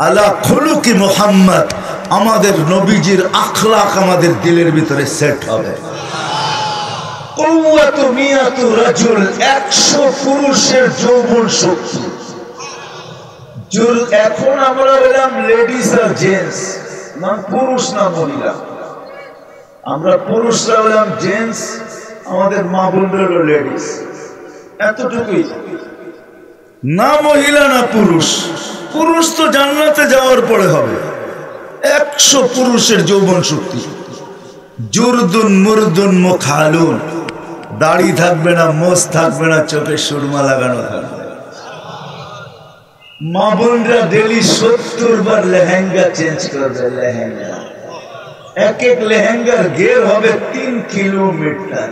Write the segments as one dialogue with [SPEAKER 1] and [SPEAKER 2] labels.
[SPEAKER 1] আলা খুলুকি মুহাম্মদ, আমাদের নবীজির আখলাক আমাদের দিলের ভিতরে সেট হবে। কুওয়াতু মিয়াতু রাজুল, 100 পুরুষের যৌবন শক্তি। এখন আমরা বললাম লেডিস আর জেন্টস, না পুরুষ না মহিলা। আমরা পুরুষরা বললাম জেন্টস, আমাদের মা বোনরা হলো লেডিস, এতটুকুই। না মহিলা না পুরুষ। পুরুষ তো জান্নাতে যাওয়ার পরে হবে। 100 পুরুষের যৌবন শক্তি। জুরদুন মুরদুন মুখালুন, দাড়ি থাকবে না, মোজ থাকবে না, চোখে সুরমা লাগানো থাকবে। মা বোনরা ডেলি 70 বার লেহেঙ্গা চেঞ্জ করবে। লেহেঙ্গা, এক এক লেহেঙ্গার ঘের হবে 3 কিলোমিটার।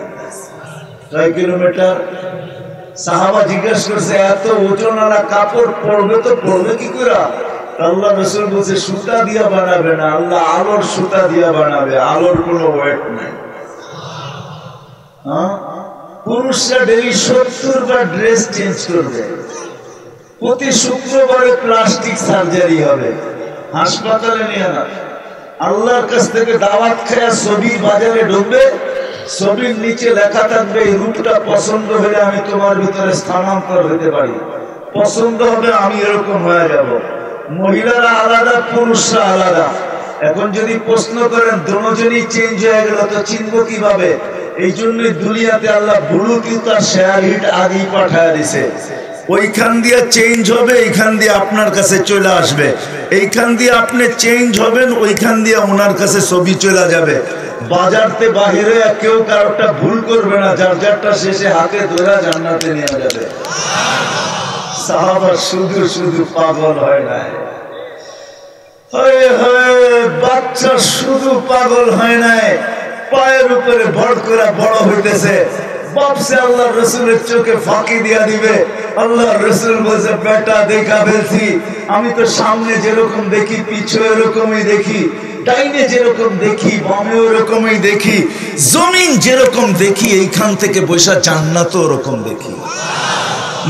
[SPEAKER 1] 6 কিলোমিটার। সাহাবা জিজ্ঞেস করছে, এত ওজনওয়ালা কাপড় পরবে তো পরবে কি করে? আল্লাহ রাসূল বলছে, সুতা দিয়া বানাবে না, আল্লাহ আলোর সুতা দিয়া বানাবে, আলোর কোনো ওয়েট নাই। পুরুষরা ডেলি 70 বার ড্রেস চেঞ্জ করবে। প্রতি শুক্রবারে প্লাস্টিক সার্জারি হবে, হাসপাতালে নিয়ে না। আল্লাহর কাছ থেকে দাওয়াত খেয়ে ছবি বাজারে ঢুকবে, ছবির নিচে লেখা থাকবে, এই রূপটা পছন্দ হলে আমি তোমার ভিতরে স্থানান্তর হতে পারি, পছন্দ হবে আমি এরকম হয়ে যাব। মহিলারা আলাদা, পুরুষরা আলাদা। এখন যদি প্রশ্ন করেন দুজনই চেঞ্জ হয়ে গেল তো চিনবো কিভাবে? এই জন্যই দুনিয়াতে আল্লাহ ব্লুটুথ আর শেয়ার হিট আগেই পাঠায় দিছে। ওইখান দিয়ে চেঞ্জ হবে, এইখান দিয়ে আপনার কাছে চলে আসবে। এইখান দিয়ে আপনি চেঞ্জ হবেন, ওইখান দিয়ে ওনার কাছে ছবি চলে যাবে। বাজারতে বাহিরে কেউ কারোটা ভুল করবে না, যার যারটা শেষে হাতে ধরে জান্নাতে নিয়ে যাবে। সাহাবা শুধু শুধু পাগল হয় নাই, বাচ্চা শুধু পাগল হয় নাই, পায়ের উপরে ভর করে বড় হইতেছে। বাপসে আল্লাহ রসুলের চোখে ফাঁকি দিয়া দিবে। আল্লাহ রসুল বলছে, বেটা দেখা ফেলছি, আমি তো সামনে যেরকম দেখি পিছু এরকমই দেখি, ডাইনে যেরকম দেখি বামে ওরকমই দেখি, জমিন যেরকম দেখি এইখান থেকে বৈশা জান্নাত ওরকম দেখি।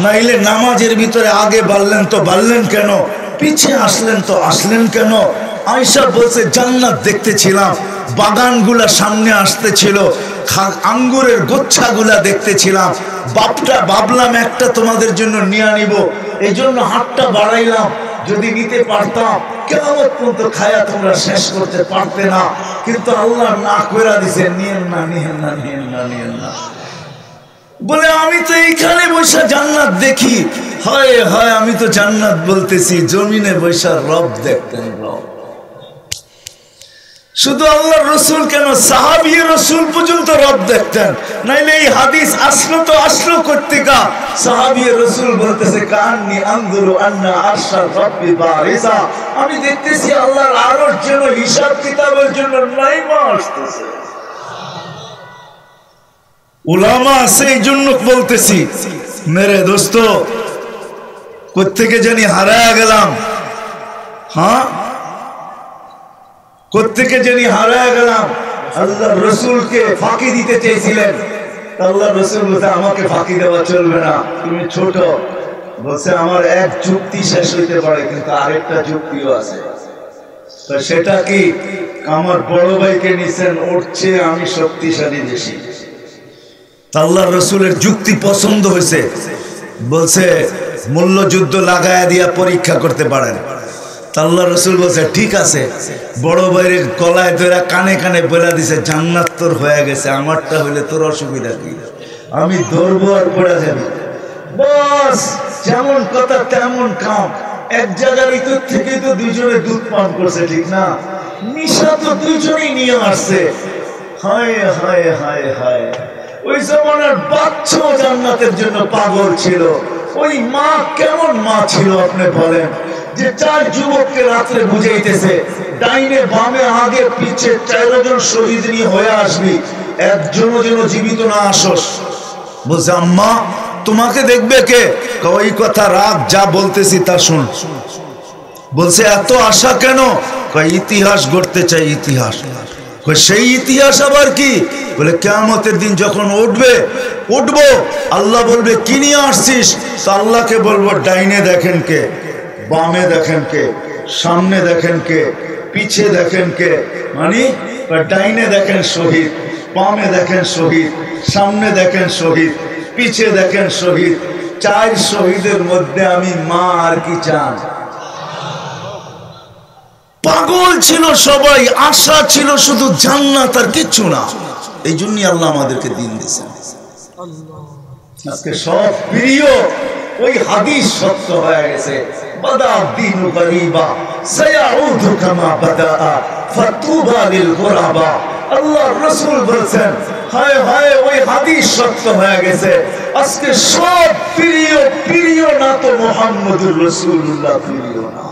[SPEAKER 1] নাইলে নামাজের ভিতরে আগে বাড়লেন তো বাড়লেন কেন, পিছে আসলেন তো আসলেন কেন? আয়েশা বলছে, জান্নাত দেখতেছিলাম, বাগানগুলা সামনে আসতেছিল, আঙ্গুরের গোচ্ছাগুলা দেখতেছিলাম। বাপটা ভাবলাম একটা তোমাদের জন্য নিয়ে নিব, এই জন্য হাতটা বাড়াইলাম। যদি নিতে পারতাম কিয়ামত পর্যন্ত খায়া তোমরা শেষ করতে পারতে না, কিন্তু আল্লাহ না কইরা দিছে, নিয়েন না নিয়েন না নিয়েন না নিয়েন না বলে। আমি তো এইখানে বৈশা জান্নাত দেখি। হয় হয়, আমি তো জান্নাত বলতেছি, জমিনে বৈশা রব দেখতেন। রব শুধু আল্লাহ রসুল কেন, সাহাবী রসুল পর্যন্ত রব দেখতেন। নাইলে এই হাদিস আসলো তো আসলো কোত্থেকা? সাহাবী রসুল বলতেছে, কান্নি আনজুরু আন্না আরশা রাব্বি বারিসা, আমি দেখতেছি আল্লাহর আরশ যেন হিসাব কিতাবের জন্য নাইমা আসতেছে। উলামা আছে এই জন্য বলতেছি, মেরে দোস্ত কোত্থেকে জানি হারায়া গেলাম। হ্যাঁ, কোত্থেকে জানি হারায়া গেলাম। আল্লাহ রসুলকে ফাঁকি দিতে চেয়েছিলেন, আল্লাহ রসুল বলছে, আমাকে ফাঁকি দেওয়া চলবে না, তুমি ছোট। বলছে, আমার এক যুক্তি শেষ হইতে পারে, কিন্তু আরেকটা যুক্তিও আছে। সেটা কি? আমার বড় ভাইকে নিছেন, উঠছে আমি শক্তিশালী বেশি। আল্লাহ রসুলের যুক্তি পছন্দ হয়েছে, বলছে মূল্যযুদ্ধ লাগায়া দিয়া পরীক্ষা করতে পারেন। আল্লাহ রসুল বলছে, ঠিক আছে। বড় ভাইয়ের গলায় ধরে কানে কানে বলে দিছে, জান্নাত তোর হয়ে গেছে, আমারটা হইলে তোর অসুবিধা কি? আমি ধরবো আর পড়ে যাবি। বস, যেমন কথা তেমন কাম। এক জায়গার ভিতর থেকে তো দুজনে দুধ পান করছে, ঠিক না? নিশা তো দুজনেই নিয়ে আসছে। হায় হায় হায় হায়, ওই জমানার বাচ্চা জান্নাতের জন্য পাগল ছিল। ওই মা কেমন মা ছিল আপনি বলেন, যে 4 যুবককে রাত্রে বুঝাইতেছে, ডাইনে বামে আগে পিছে 4 জন শহীদ নিয়ে হয়ে আসবি, একজনও যেন জীবিত না আসস। বলছে, আম্মা তোমাকে দেখবে কে? ওই কথা রাখ, যা বলতেছি তা শুন। বলছে, এত আশা কেন? ইতিহাস গড়তে চাই, ইতিহাস। সেই ইতিহাস আবার কি? বলে, কিয়ামতের দিন যখন উঠবো, আল্লাহ বলবে, কি নিয়ে আসছিস? তো আল্লাহকে বলবো, ডাইনে দেখেন কে, বামে দেখেন কে, সামনে দেখেন কে, পিছে দেখেন কে, মানে ডাইনে দেখেন শহীদ, বামে দেখেন শহীদ, সামনে দেখেন শহীদ, পিছে দেখেন শহীদ। 4 শহীদের মধ্যে আমি মা আর কি চান? পাগল ছিল সবাই, আশা ছিল শুধু জান্নাত আর কিচ্ছু না। এই জন্যই আল্লাহ আমাদেরকে দিন দিয়েছেন। আজকে সব প্রিয় ওই হাদিস সত্য হয়ে গেছে, বাদা দিনু গরিবা সায়াউদু কামা বাদা ফাতুবা লিল গুরাবা। আল্লাহর রাসূল বলেছেন, হায় হায় ওই হাদিস সত্য হয়ে গেছে। আজকে সব প্রিয় না তো মুহাম্মদুর রাসূলুল্লাহ প্রিয় না,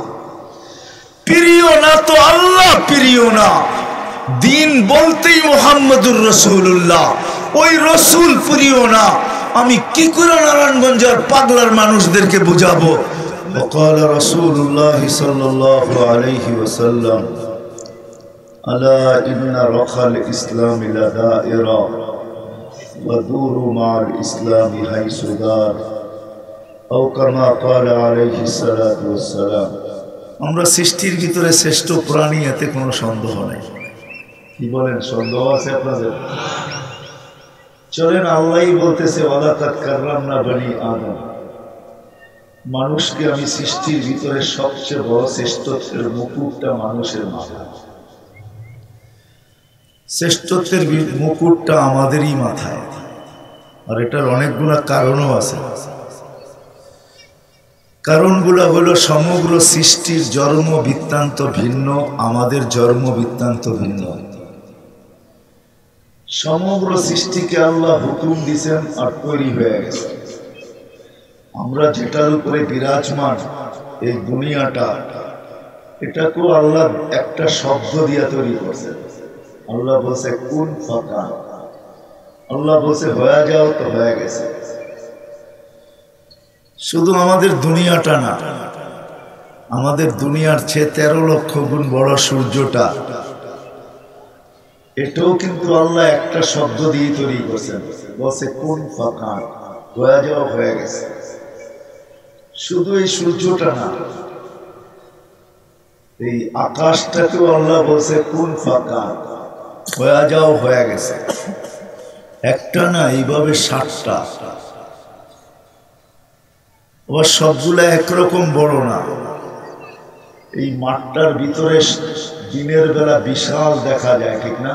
[SPEAKER 1] প্রিয় না তো আল্লাহ প্রিয় না। দিন বলতেই মুহাম্মদুর রাসূলুল্লাহ, ওই রাসূল প্রিয় না। আমি কি করে নারায়ণগঞ্জের পাগলার মানুষদেরকে বুঝাবো? وقال رسول الله صلى الله عليه وسلم ألا إن رخى الإسلام لدائرة ودور مع الإسلام حيث دار أو كما قال عليه الصلاة والسلام। আমরা সৃষ্টির ভিতরে শ্রেষ্ঠ প্রাণী, এতে কোনো সন্দেহ নেই। কি বলেন, সন্দেহ আছে আপনাদের? চলেন, আল্লাহই বলতেছে ওয়ালাকাদ কাররামনা বনি আদম। মানুষকে আমি সৃষ্টির ভিতরে সবচেয়ে বড় শ্রেষ্ঠত্বের মুকুটটা মানুষের মাথায়। শ্রেষ্ঠত্বের মুকুটটা আমাদেরই মাথায়, আর এটার অনেকগুলা কারণও আছে। কারণগুলো হলো সমগ্র সৃষ্টির জন্ম বৃত্তান্ত ভিন্ন, আমাদের জন্ম বৃত্তান্ত ভিন্ন। সমগ্র সৃষ্টিকে আল্লাহ হুকুম দিয়েছেন আর তৈরি হয়ে গেছে। আমরা যেটার উপরে বিরাজমান এই দুনিয়াটা, এটাকেও আল্লাহ একটা শব্দ দিয়ে তৈরি করছে। আল্লাহ বলছে কুন ফাকান, আল্লাহ বলছে হয়ে যাও, তো হয়ে গেছে। শুধু আমাদের দুনিয়াটা না, আমাদের দুনিয়ার চেয়ে 13 লক্ষ গুণ বড় সূর্যটা, এটাও কিন্তু আল্লাহ একটা শব্দ দিয়ে তৈরি করছেন, বলছে কুন ফাকান, হয়ে যাও, হয়ে গেছে। শুধু এই সূর্যটা না, এই আকাশটাকেও আল্লাহ বলছে কুন ফাকান, হয়ে যাও, হয়ে গেছে। একটা না, এইভাবে 7টা। আবার সবগুলা একরকম বড় না। এই মাঠটার ভিতরে দিনের বেলা বিশাল দেখা যায়, ঠিক না?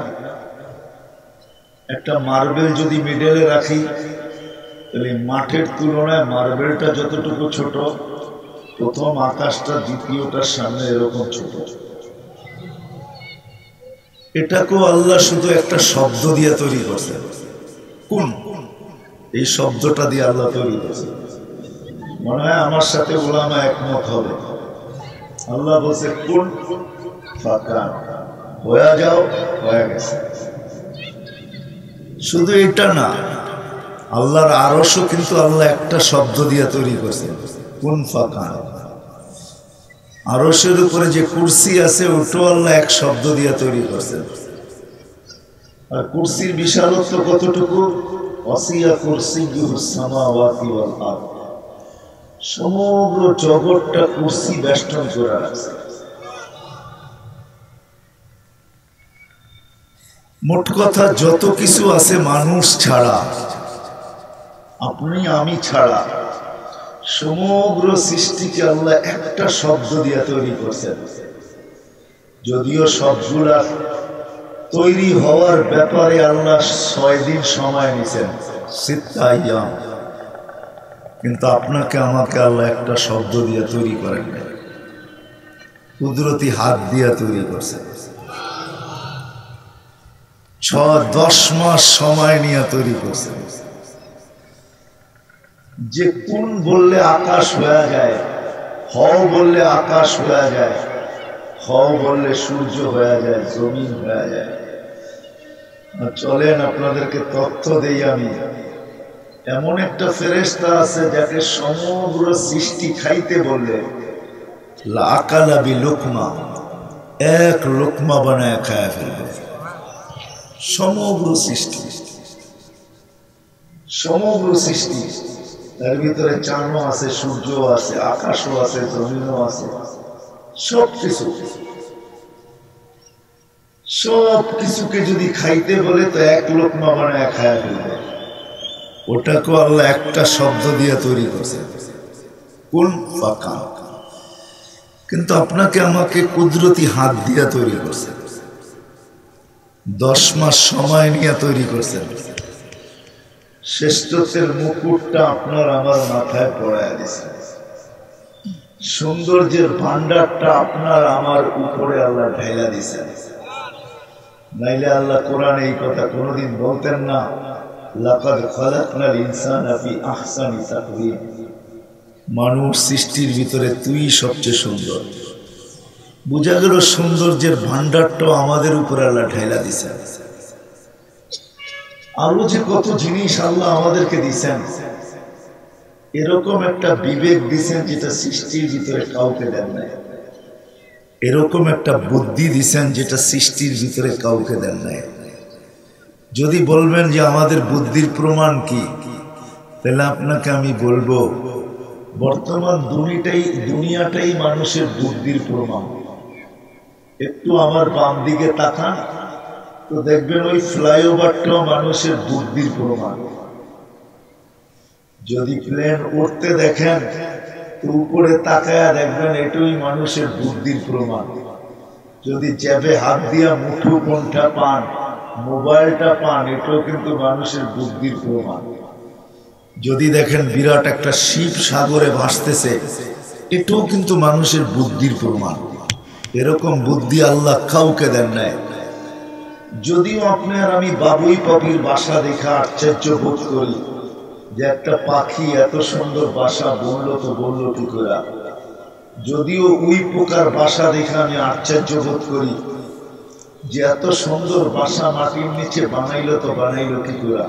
[SPEAKER 1] একটা মার্বেল যদি মিডলে রাখি, তাহলে মাঠের তুলনায় মার্বেলটা যতটুকু ছোট, প্রথম আকাশটা দ্বিতীয়টার সামনে এরকম ছোট। এটাকেও আল্লাহ শুধু একটা শব্দ দিয়ে তৈরি করছে, কোন, এই শব্দটা দিয়ে আল্লাহ তৈরি করছে। মনে হয় আমার সাথে ওলামা একমত হবে। আল্লাহ বলছে কোন ফাকান, হয়ে যাও, হয়ে গেছে। শুধু এটা না, আল্লাহর আরশও কিন্তু আল্লাহ একটা শব্দ দিয়ে তৈরি করছে, কোন ফাকান। আরশের উপরে যে কুরসি আছে, ওটাও আল্লাহ এক শব্দ দিয়ে তৈরি করছে। আর কুরসির বিশালত্ব কতটুকু? ওয়াসিয়া কুরসিয়্যুস সামাওয়াতি ওয়াল আরদ। সমগ্র জগৎটা কুরসি বেষ্টন করে আছে। মোট কথা যত কিছু আছে মানুষ ছাড়া, আপনি আমি ছাড়া, সমগ্র সৃষ্টিকে আল্লাহ একটা শব্দ দিয়ে তৈরি করছেন। যদিও সবগুলা তৈরি হওয়ার ব্যাপারে আল্লাহ 6 দিন সময় নিয়েছেন, সিত্তা আইয়াম, কিন্তু আপনাকে আমাকে আল্লাহ একটা শব্দ দিয়ে তৈরি করেন না, কুদরতি হাত দিয়ে তৈরি করছেন। 6-10 মাস সময় নিয়ে তৈরি করছেন। যে কোন বললে আকাশ হয়ে যায়, হও বললে আকাশ হয়ে যায়, হও বললে সূর্য হয়ে যায়, জমিন হয়ে যায়। চলেন আপনাদেরকে তথ্য দেই আমি। এমন একটা ফেরেশতা আছে যাকে সমগ্র সৃষ্টি খাইতে বললে লাকালা বি লুকমা, এক লোকমা বানায় খায় ফেলবে। সমগ্র সৃষ্টি, সমগ্র সৃষ্টি, তার ভিতরে চাঁদও আছে, সূর্য আছে, আকাশও আছে, জমিনও আছে। সব কিছুকে যদি খাইতে বলে তো এক লোকমা বানায় খায়া ফেলবে। ওটাকে আল্লাহ একটা শব্দ দিয়ে তৈরি করছে, কোন ফাঁকা। কিন্তু আপনাকে আমাকে কুদরতি হাত দিয়ে তৈরি করছে, 10 মাস সময় নিয়ে তৈরি করছেন। শ্রেষ্ঠত্বের মুকুটটা আপনার আমার মাথায় পড়ায় দিয়েছে, সৌন্দর্যের ভান্ডারটা আপনার আমার উপরে আল্লাহ ঢাইলা দিয়েছেন। নাইলে আল্লাহ কোরআনে এই কথা কোনোদিন বলতেন না, লাকাদ খালাকনাল ইনসানা ফি আহসানি তাকওয়িম। মানুষ সৃষ্টির ভিতরে তুই সবচেয়ে সুন্দর। বুঝা গেল সৌন্দর্যের ভান্ডারটাও আমাদের উপরে আল্লাহ ঢাইলা দিয়েছেন। আরো যে কত জিনিস আল্লাহ আমাদেরকে দিয়েছেন, এরকম একটা বিবেক দিয়েছেন যেটা সৃষ্টির ভিতরে কাউকে দেন নাই। এরকম একটা বুদ্ধি দিয়েছেন যেটা সৃষ্টির ভিতরে কাউকে দেন নাই। যদি বলবেন যে আমাদের বুদ্ধির প্রমাণ কি, তাহলে আপনাকে আমি বলবো বর্তমান দুনিয়াটাই মানুষের বুদ্ধির প্রমাণ। একটু আমার বাম দিকে তাকান তো দেখবেন ওই ফ্লাইওভারটাও মানুষের বুদ্ধির প্রমাণ। যদি প্লেন উঠতে দেখেন তো উপরে তাকায়া দেখবেন এটাই মানুষের বুদ্ধির প্রমাণ। যদি জ্যাবে হাত দিয়া মুঠো কোনটা পান, মোবাইলটা পান, এটাও কিন্তু মানুষের বুদ্ধির প্রমাণ। যদি দেখেন বিরাট একটা শিব সাগরে ভাসতেছে, এটাও কিন্তু মানুষের বুদ্ধির প্রমাণ। এরকম বুদ্ধি আল্লাহ কাউকে দেন নাই। যদিও আপনি আর আমি বাবুই পাখির বাসা দেখে আশ্চর্য বোধ করি যে একটা পাখি এত সুন্দর বাসা বললো কি করে। যদিও উই পোকার বাসা দেখে আমি আশ্চর্য বোধ করি যে এত সুন্দর বাসা মাটির নিচে বানাইলো কি করে।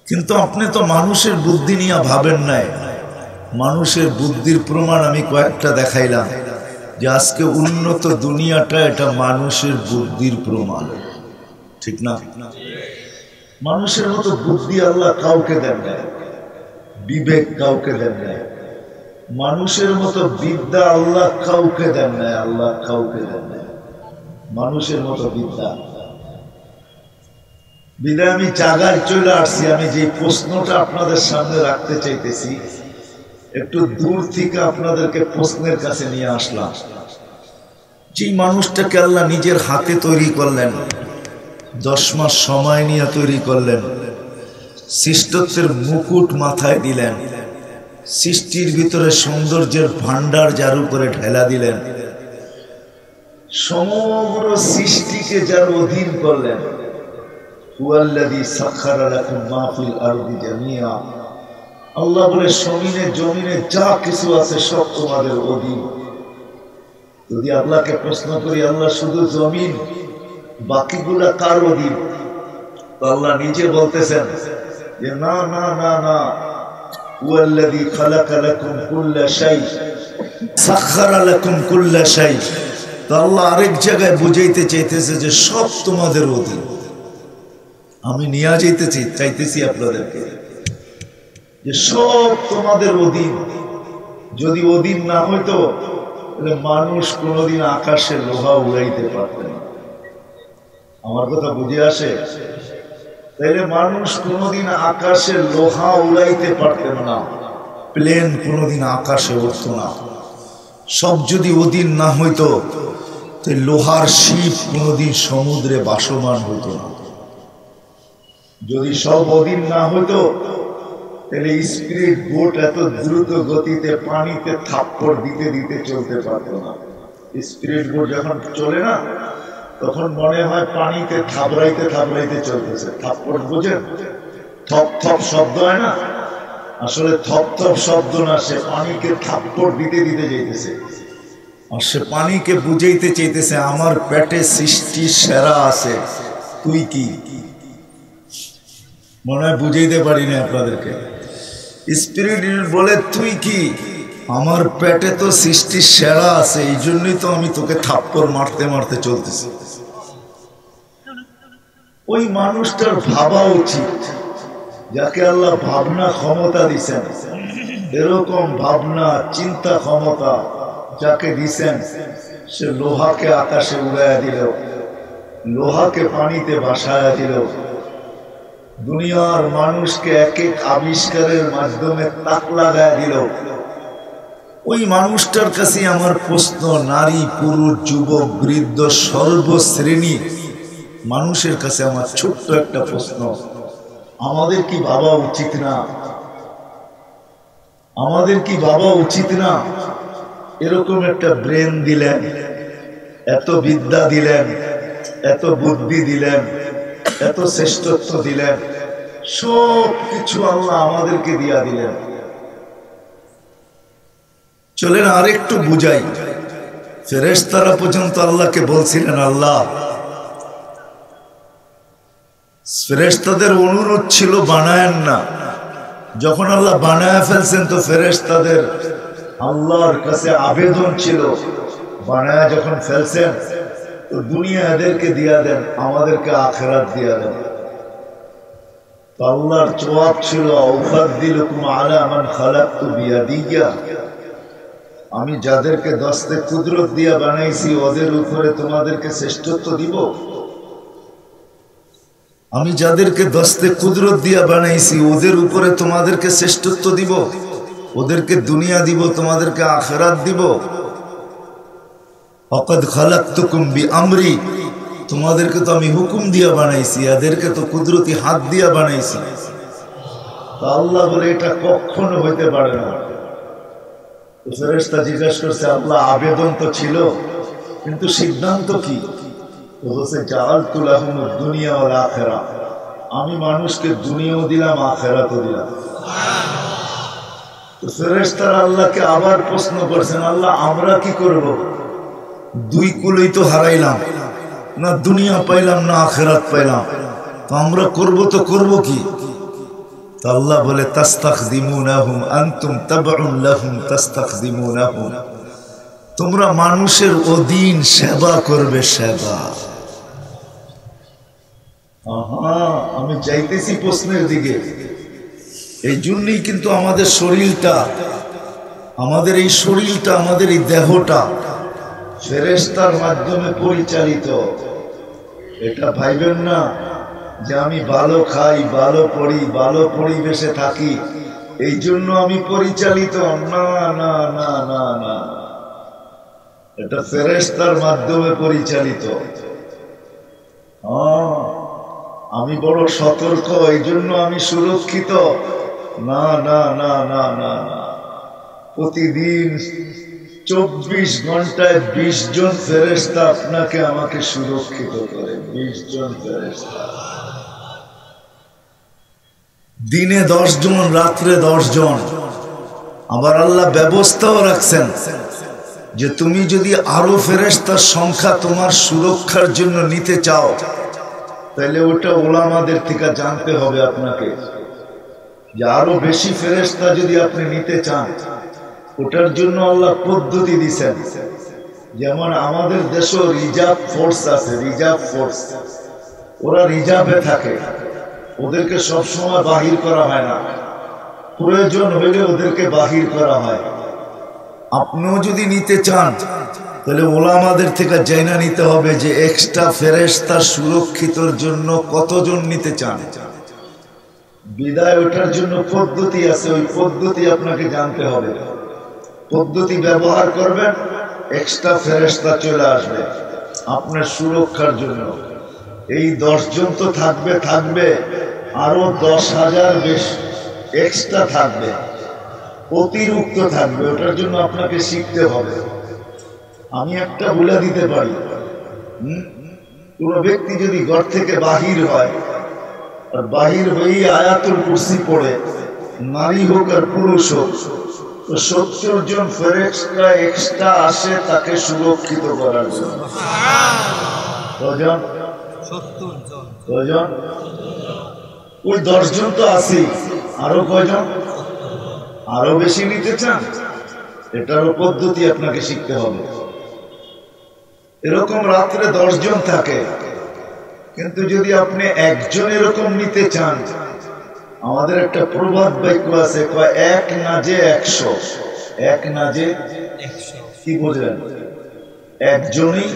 [SPEAKER 1] কিন্তু আপনি তো মানুষের বুদ্ধি নিয়ে ভাবেন নাই। মানুষের বুদ্ধির প্রমাণ আমি কয়েকটা দেখাইলাম যে আজকে উন্নত দুনিয়াটা এটা মানুষের বুদ্ধির প্রমাণ, ঠিক না? মানুষের মতো বুদ্ধি আল্লাহ কাউকে দেন নাই, বিবেক কাউকে দেন নাই। মানুষের মতো বিদ্যা আল্লাহ কাউকে দেন নাই, আল্লাহ কাউকে দেন নাই মানুষের মতো বিদ্যা। বিদায় আমি জায়গায় চলে আসছি। আমি যে প্রশ্নটা আপনাদের সামনে রাখতে চাইতেছি, একটু দূর থেকে আপনাদেরকে প্রশ্নের কাছে নিয়ে আসলাম। যে মানুষটাকে আল্লাহ নিজের হাতে তৈরি করলেন, 10 মাস সময় নিয়ে তৈরি করলেন, শ্রেষ্ঠত্বের মুকুট মাথায় দিলেন, সৃষ্টির ভিতরে সৌন্দর্যের ভান্ডার যার উপরে ঢেলা দিলেন, সমগ্র সৃষ্টিকে যার অধীন করলেন। হুয়াল্লাযী সাখারা লাকুম মা ফিল আরদি জামিআ। আল্লাহ বলে জমিনে যা কিছু আছে সব তোমাদের অধীন। যদি আল্লাহকে প্রশ্ন করি, আল্লাহ শুধু জমিন, বাকিগুলা কার অধীন? তো আল্লাহ নিজে বলতেছেন যে না না না না, হুয়াল্লাযী খালাকা লাকুম কুল্লা শাই সাখারা লাকুম কুল্লা শাই। তো আল্লাহ আরেক জায়গায় বুঝাইতে চাইতেছে যে সব তোমাদের অধীন। আমি নিয়ে যেতে চাইতেছি আপনাদেরকে যে সব তোমাদের অধীন। যদি অধীন না হইতো তাহলে মানুষ কোনোদিন আকাশে লোহা উড়াইতে পারত না। আমার কথা বুঝে আসে? তাইলে মানুষ কোনোদিন আকাশে লোহা উড়াইতে পারতেন না, প্লেন কোনোদিন আকাশে উঠত না। সব যদি অধীন না হইতো তাহলে লোহার শিপ কোনোদিন সমুদ্রে বাসমান হইতো না। যদি সব অধীন না হইতো তাহলে স্পিরিট বোট এত দ্রুত গতিতে পানিতে থাপ্পড় দিতে দিতে চলতে পারতো না। স্পিরিট বোট যখন চলে না, তখন মনে হয় পানিতে থাবড়াইতে থাবড়াইতে চলতেছে। থাপ্পড় বোঝেন? থপ থপ শব্দ হয় না, আসলে থপ থপ শব্দ না, সে পানিকে থাপ্পড় দিতে দিতে যাইতেছে। আর সে পানিকে বুঝাইতে চাইতেছে আমার পেটে সৃষ্টি সেরা আছে, তুই কি? মনে হয় বুঝাইতে পারি না আপনাদেরকে। স্পিরিট বলে তুই কি? আমার পেটে তো সৃষ্টি সেরা আছে, এই জন্যই তো আমি তোকে থাপ্পড় মারতে মারতে চলতেছি। ওই মানুষটার ভাবা উচিত যাকে আল্লাহ ভাবনা ক্ষমতা দিচ্ছেন। এরকম ভাবনা চিন্তা ক্ষমতা যাকে দিছেন সে লোহাকে আকাশে উড়াইয়া দিল, লোহাকে পানিতে ভাসায়া দিল, দুনিয়ার মানুষকে এক এক আবিষ্কারের মাধ্যমে তাক লাগায় দিল। ওই মানুষটার কাছে আমার প্রশ্ন, নারী পুরুষ যুবক বৃদ্ধ সর্বশ্রেণী মানুষের কাছে আমার ছোট্ট একটা প্রশ্ন, আমাদের কি ভাবা উচিত না, আমাদের কি ভাবা উচিত না এরকম একটা ব্রেন দিলেন, এত বিদ্যা দিলেন, এত বুদ্ধি দিলেন, এত শ্রেষ্ঠত্ব দিলেন, সব কিছু আল্লাহ আমাদেরকে দিয়া দিলেন। চলেন আরেকটু বুঝাই। ফেরেশতারা পর্যন্ত আল্লাহকে বলছিলেন, আল্লাহ, ফেরেশতাদের অনুরোধ ছিল বানায়েন না। যখন আল্লাহ বানায় ফেলছেন তো ফেরেশতাদের আল্লাহর কাছে আবেদন ছিল, বানায় যখন ফেলছেন তো দুনিয়া এদেরকে দিয়া দেন, আমাদেরকে আখিরাত দিয়া দেন। তো আল্লাহর জবাব ছিল, উফাদ্দিলুকুম আলা মান খালাকতু বিয়াদিয়া, আমি যাদেরকে দস্তে কুদরত দিয়া বানাইছি ওদের উপরে তোমাদেরকে শ্রেষ্ঠত্ব দিব। আমি যাদেরকে দস্তে কুদরত দিয়া বানাইছি ওদের উপরে তোমাদেরকে শ্রেষ্ঠত্ব দিব, ওদেরকে দুনিয়া দিব, তোমাদেরকে আখিরাত দিব। ওয়াকাদ খালাকতুকুম বিআমরি, তোমাদেরকে তো আমি হুকুম দিয়া বানাইছি, এদেরকে তো কুদরতি হাত দিয়া বানাইছি। তো আল্লাহ বলে এটা কখনো হইতে পারে না। ফেরেশতা জিজ্ঞেস করছে, আল্লাহ আবেদন তো ছিল কিন্তু সিদ্ধান্ত কি? বলছে জাআলতু লাহুমুদ দুনিয়া ওয়াল আখিরা, আমি মানুষকে দুনিয়াও দিলাম আখিরাতও দিলাম। তো ফেরেশতারা আল্লাহকে আবার প্রশ্ন করছেন, আল্লাহ আমরা কি করব? দুই কুলই তো হারাইলাম, না দুনিয়া পাইলাম না আখিরাত পাইলাম, তো আমরা করব তো করব কি? তো আল্লাহ বলে তাস্তাখদিমুনাহুম আনতুম তাবউন লাহুম তাস্তাখদিমুনাহুম, তোমরা মানুষের অধীন সেবা করবে, সেবা। আমি যাইতেছি প্রশ্নের দিকে। এই জন্যই কিন্তু আমাদের শরীরটা, আমাদের এই শরীরটা, আমাদের এই দেহটা ফেরেশতার মাধ্যমে পরিচালিত। এটা ভাইবেন না যে আমি ভালো খাই, ভালো পড়ি, ভালো পরিবেশে থাকি এই জন্য আমি পরিচালিত, না না না না না, এটা ফেরেশতার মাধ্যমে পরিচালিত। আমি বড় সতর্ক এই জন্য আমি সুরক্ষিত, না না না না না না, প্রতিদিন 24 ঘন্টায় 20 জন ফেরেশতা আপনাকে আমাকে সুরক্ষিত করে, 20 জন ফেরেশতা। দিনে 10 জন, রাত্রে 10 জন। আবার আল্লাহ ব্যবস্থাও রাখছেন যে তুমি যদি আরো ফেরেশতার সংখ্যা তোমার সুরক্ষার জন্য নিতে চাও তাহলে ওটা ওলামাদের থেকে জানতে হবে আপনাকে, যে আরো বেশি ফেরেশতা যদি আপনি নিতে চান ওটার জন্য আল্লাহ পদ্ধতি দিয়েছেন। যেমন আমাদের দেশে রিজার্ভ ফোর্স আছে, রিজার্ভ ফোর্স, ওরা রিজার্ভে থাকে, ওদেরকে সবসময় বাহির করা হয় না, প্রয়োজন হলে ওদেরকে বাহির করা হয়। আপনিও যদি নিতে চান তাহলে ওলামাদের থেকে জানা নিতে হবে যে এক্সট্রা ফেরেশতা সুরক্ষিতর জন্য কতজন নিতে চান। বিদায় ওঠার জন্য পদ্ধতি আছে, ওই পদ্ধতি আপনাকে জানতে হবে। পদ্ধতি ব্যবহার করবেন, এক্সট্রা ফেরেশতা চলে আসবে আপনার সুরক্ষার জন্য। এই 10 জন তো থাকবে, থাকবে আরো 10,000 বেশি এক্সট্রা থাকবে, অতিরিক্ত থাকবে, ওটার জন্য আপনাকে শিখতে হবে। আমি একটা বলে দিতে পারি, কোন ব্যক্তি যদি ঘর থেকে বাহির হয় আর বাহির হয়ে আয়াতুল কুরসি পড়ে, নারী হোক আর পুরুষ হোক, তো 70 জন ফেরেশতা এক্সট্রা আসে তাকে সুরক্ষিত করার জন্য। কজন? 70 জন। কজন? ওই 10 জন তো আছেই, আরো কয়জন? আরো বেশি নিতে চান, এটারও পদ্ধতি আপনাকে শিখতে হবে। এরকম রাত্রে 10 জন থাকে, কিন্তু যদি আপনি একজন এরকম নিতে চান, আমাদের একটা প্রবাদ বাক্য আছে, এক নাজে 100, এক নাজে 100। কি বুঝলেন? একজনই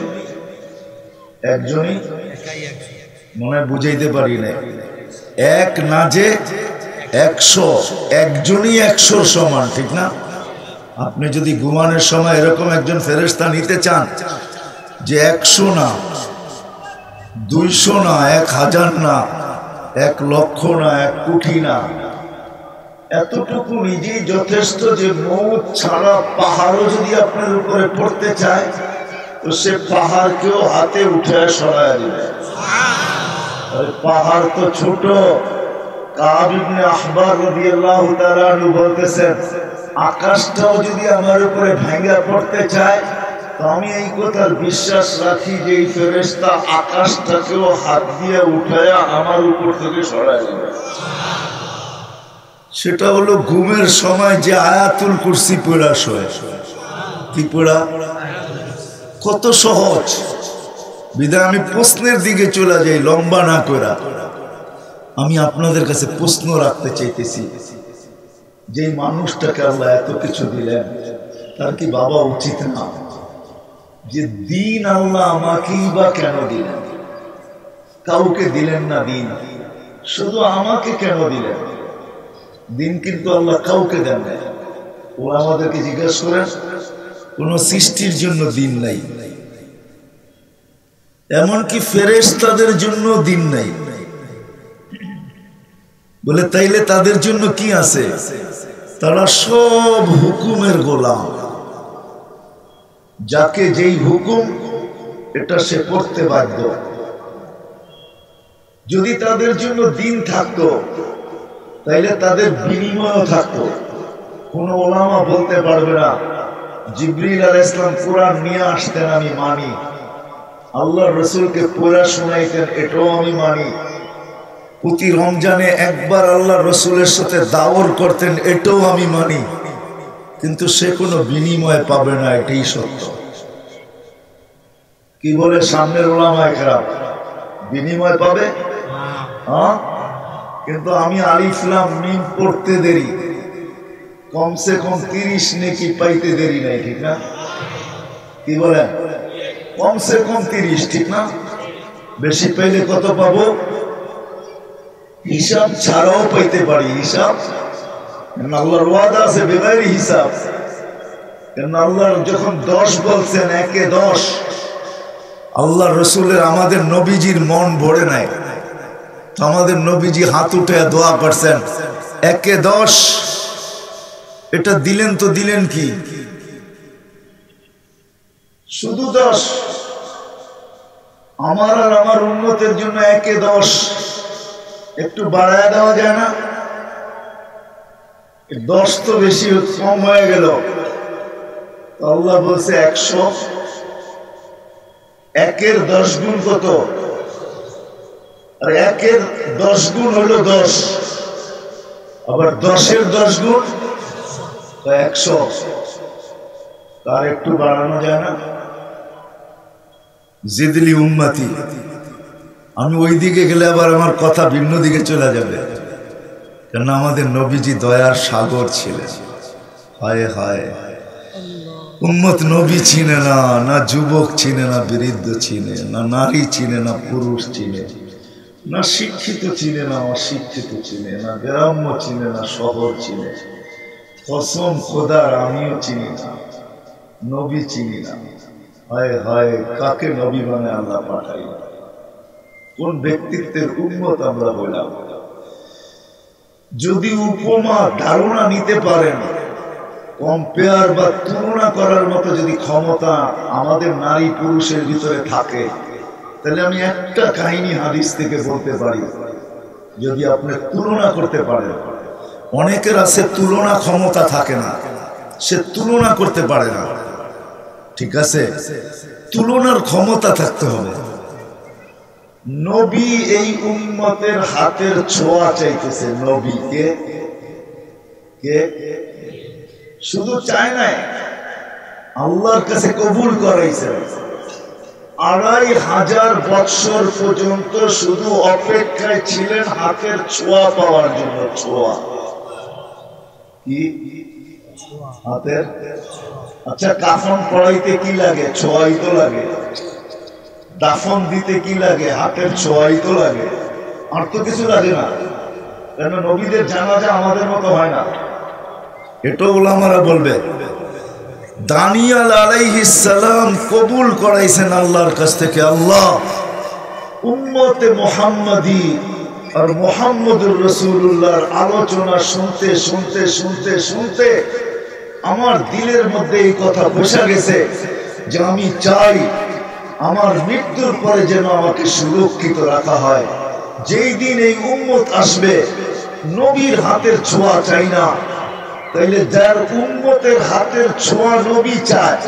[SPEAKER 1] মনে বুঝাইতে পারি না। এক না যে 100, একজনই 100 সমান, ঠিক না? আপনি যদি ঘুমানোর সময় এরকম একজন ফেরেশতা নিতে চান যে 100 না, 200 না, 1000 না, 1 লক্ষ না, 1 কোটি না, এতটুকু নিজেই যথেষ্ট যে মৌত ছাড়া পাহাড়ও যদি আপনার উপরে পড়তে চায় তো সে পাহাড়কেও হাতে উঠে সরায় দিবে। পাহাড় তো ছোট। কাব ইবনে আহবার রাদিয়াল্লাহু তাআলা আনহু বলতেছেন, আকাশটাও যদি আমার উপরে ভেঙে পড়তে চায় তো আমি এই কথার বিশ্বাস রাখি যে এই ফেরেশতা আকাশটাকেও হাত দিয়ে উঠায়া আমার উপর থেকে সরায় দিবে। সেটা হলো ঘুমের সময় যে আয়াতুল কুরসি পড়া শোয়। কি পড়া? কত সহজ। বিধায় আমি প্রশ্নের দিকে চলে যাই, লম্বা না করা। আমি আপনাদের কাছে প্রশ্ন রাখতে চাইতেছি, যে মানুষটাকে আল্লাহ এত কিছু দিলেন, তার কি বাবা উচিত না যে দিন আল্লাহ আমাকেই বা কেন দিলেন? কাউকে দিলেন না দিন, শুধু আমাকে কেন দিলেন দিন? কিন্তু আল্লাহ কাউকে দেন না। ওরা আমাদেরকে জিজ্ঞাসা করেন, কোন সৃষ্টির জন্য দিন নাই, এমনকি ফেরেশতাদের জন্য দিন নাই। বলে তাইলে তাদের জন্য কি আছে? তারা সব হুকুমের গোলাম। যাকে যেই হুকুম এটা সে করতে বাধ্য। যদি তাদের জন্য দিন থাকতো তাইলে তাদের বিনিময়ও থাকতো। কোন ওলামা বলতে পারবে না জিবরিল আলাইহিস সালাম কোরআন নিয়ে আসতেন আমি মানি, আল্লাহ রসুলকে পড়া শোনাইতেন এটাও আমি মানি, প্রতি রমজানে একবার আল্লাহ রসুলের সাথে দাওয়াত করতেন এটাও আমি মানি, কিন্তু সে কোনো বিনিময় পাবে না, এটাই সত্য। কি বলে সামনের ওলামায়ে কেরাম? বিনিময় পাবে? হ্যাঁ, কিন্তু আমি আলিফ লাম মিম পড়তে দেরি, কমসে কম 30 নেকি পাইতে দেরি নাই, ঠিক না? কি বলেন? কমসে কম 30, ঠিক না? বেশি পাইলে কত পাবো? হিসাব ছাড়াও পাইতে পারি। হিসাব আল্লাহর ওয়াদা আছে বেগাইরি হিসাব। আল্লাহ যখন 10 বলছেন, 1 এ 10, আল্লাহ রসুলের আমাদের নবীজির মন ভরে নাই। আমাদের নবীজি হাত উঠে দোয়া করছেন 1 এ 10। এটা দিলেন তো দিলেন কি? শুধু 10। আমার আর আমার উম্মতের জন্য 1 এ 10 একটু বাড়ায় দেওয়া যায় না? 10 তো বেশি কম হয়ে গেল। আল্লাহ বলছে 100। 1 এর 10 গুণ কত? আর 1 এর 10 গুণ হলো 10, আবার 10 এর 10 গুণ 100। তার একটু বাড়ানো যায় না? জিদলি উম্মতি। আমি ওই দিকে গেলে আবার আমার কথা ভিন্ন দিকে চলে যাবে, কেন আমাদের নবীজি দয়ার সাগর ছিলেন। হায় হায়, উম্মত নবী চিনে না, না যুবক চিনে, না বৃদ্ধ চিনে, না নারী চিনে, না পুরুষ চিনে, না শিক্ষিত চিনে, না অশিক্ষিত চিনে, না গ্রাম্য চিনে, না শহর চিনে। কসম খোদার আমিও চিনি না, নবী চিনি না। হায় হায়, কাকে নবী মানে আল্লাহ পাঠাই, কোন ব্যক্তিত্বের উম্মত আমরা হইলাম। যদি উপমা ধারণা নিতে পারেন, কম্পেয়ার বা তুলনা করার মতো যদি ক্ষমতা আমাদের নারী পুরুষের ভিতরে থাকে, তাহলে আমি একটা কাহিনী হাদিস থেকে বলতে পারি। যদি আপনি তুলনা করতে পারেন, অনেকের আছে তুলনা ক্ষমতা থাকে না, সে তুলনা করতে পারে না। ঠিক আছে, তুলনার ক্ষমতা থাকতে হবে। নবী এই উম্মতের হাতের ছোঁয়া চাইতেছে। নবীকে কে শুধু চায় নাই, আল্লাহর কাছে কবুল করাইছে। 2500 বৎসর পর্যন্ত শুধু অপেক্ষায় ছিলেন হাতের ছোঁয়া পাওয়ার জন্য। ছোঁয়া কি? হাতের আচ্ছা, কাফন পড়াইতে কি লাগে? ছোঁয়াই তো লাগে। দাফন দিতে কি লাগে? হাতের ছোঁয়াই তো লাগে, আর তো কিছু লাগে না। কেন নবীদের জানাজা আমাদের মতো হয় না। এটা ওলামারা বলবে। দানিয়াল আলাইহিস সালাম কবুল করাইছেন আল্লাহর কাছ থেকে, আল্লাহ উম্মতে মুহাম্মাদি আর মুহাম্মদুর রাসূলুল্লাহর আলোচনা শুনতে শুনতে শুনতে শুনতে আমার দিলের মধ্যে এই কথা বসে গেছে যে আমি চাই আমার মৃত্যুর পরে যেন আমাকে সুরক্ষিত রাখা হয়। যেই দিন এই উম্মত আসবে, নবীর হাতের ছোঁয়া চাই না। তাইলে যার উম্মতের হাতের ছোঁয়া নবী চায়,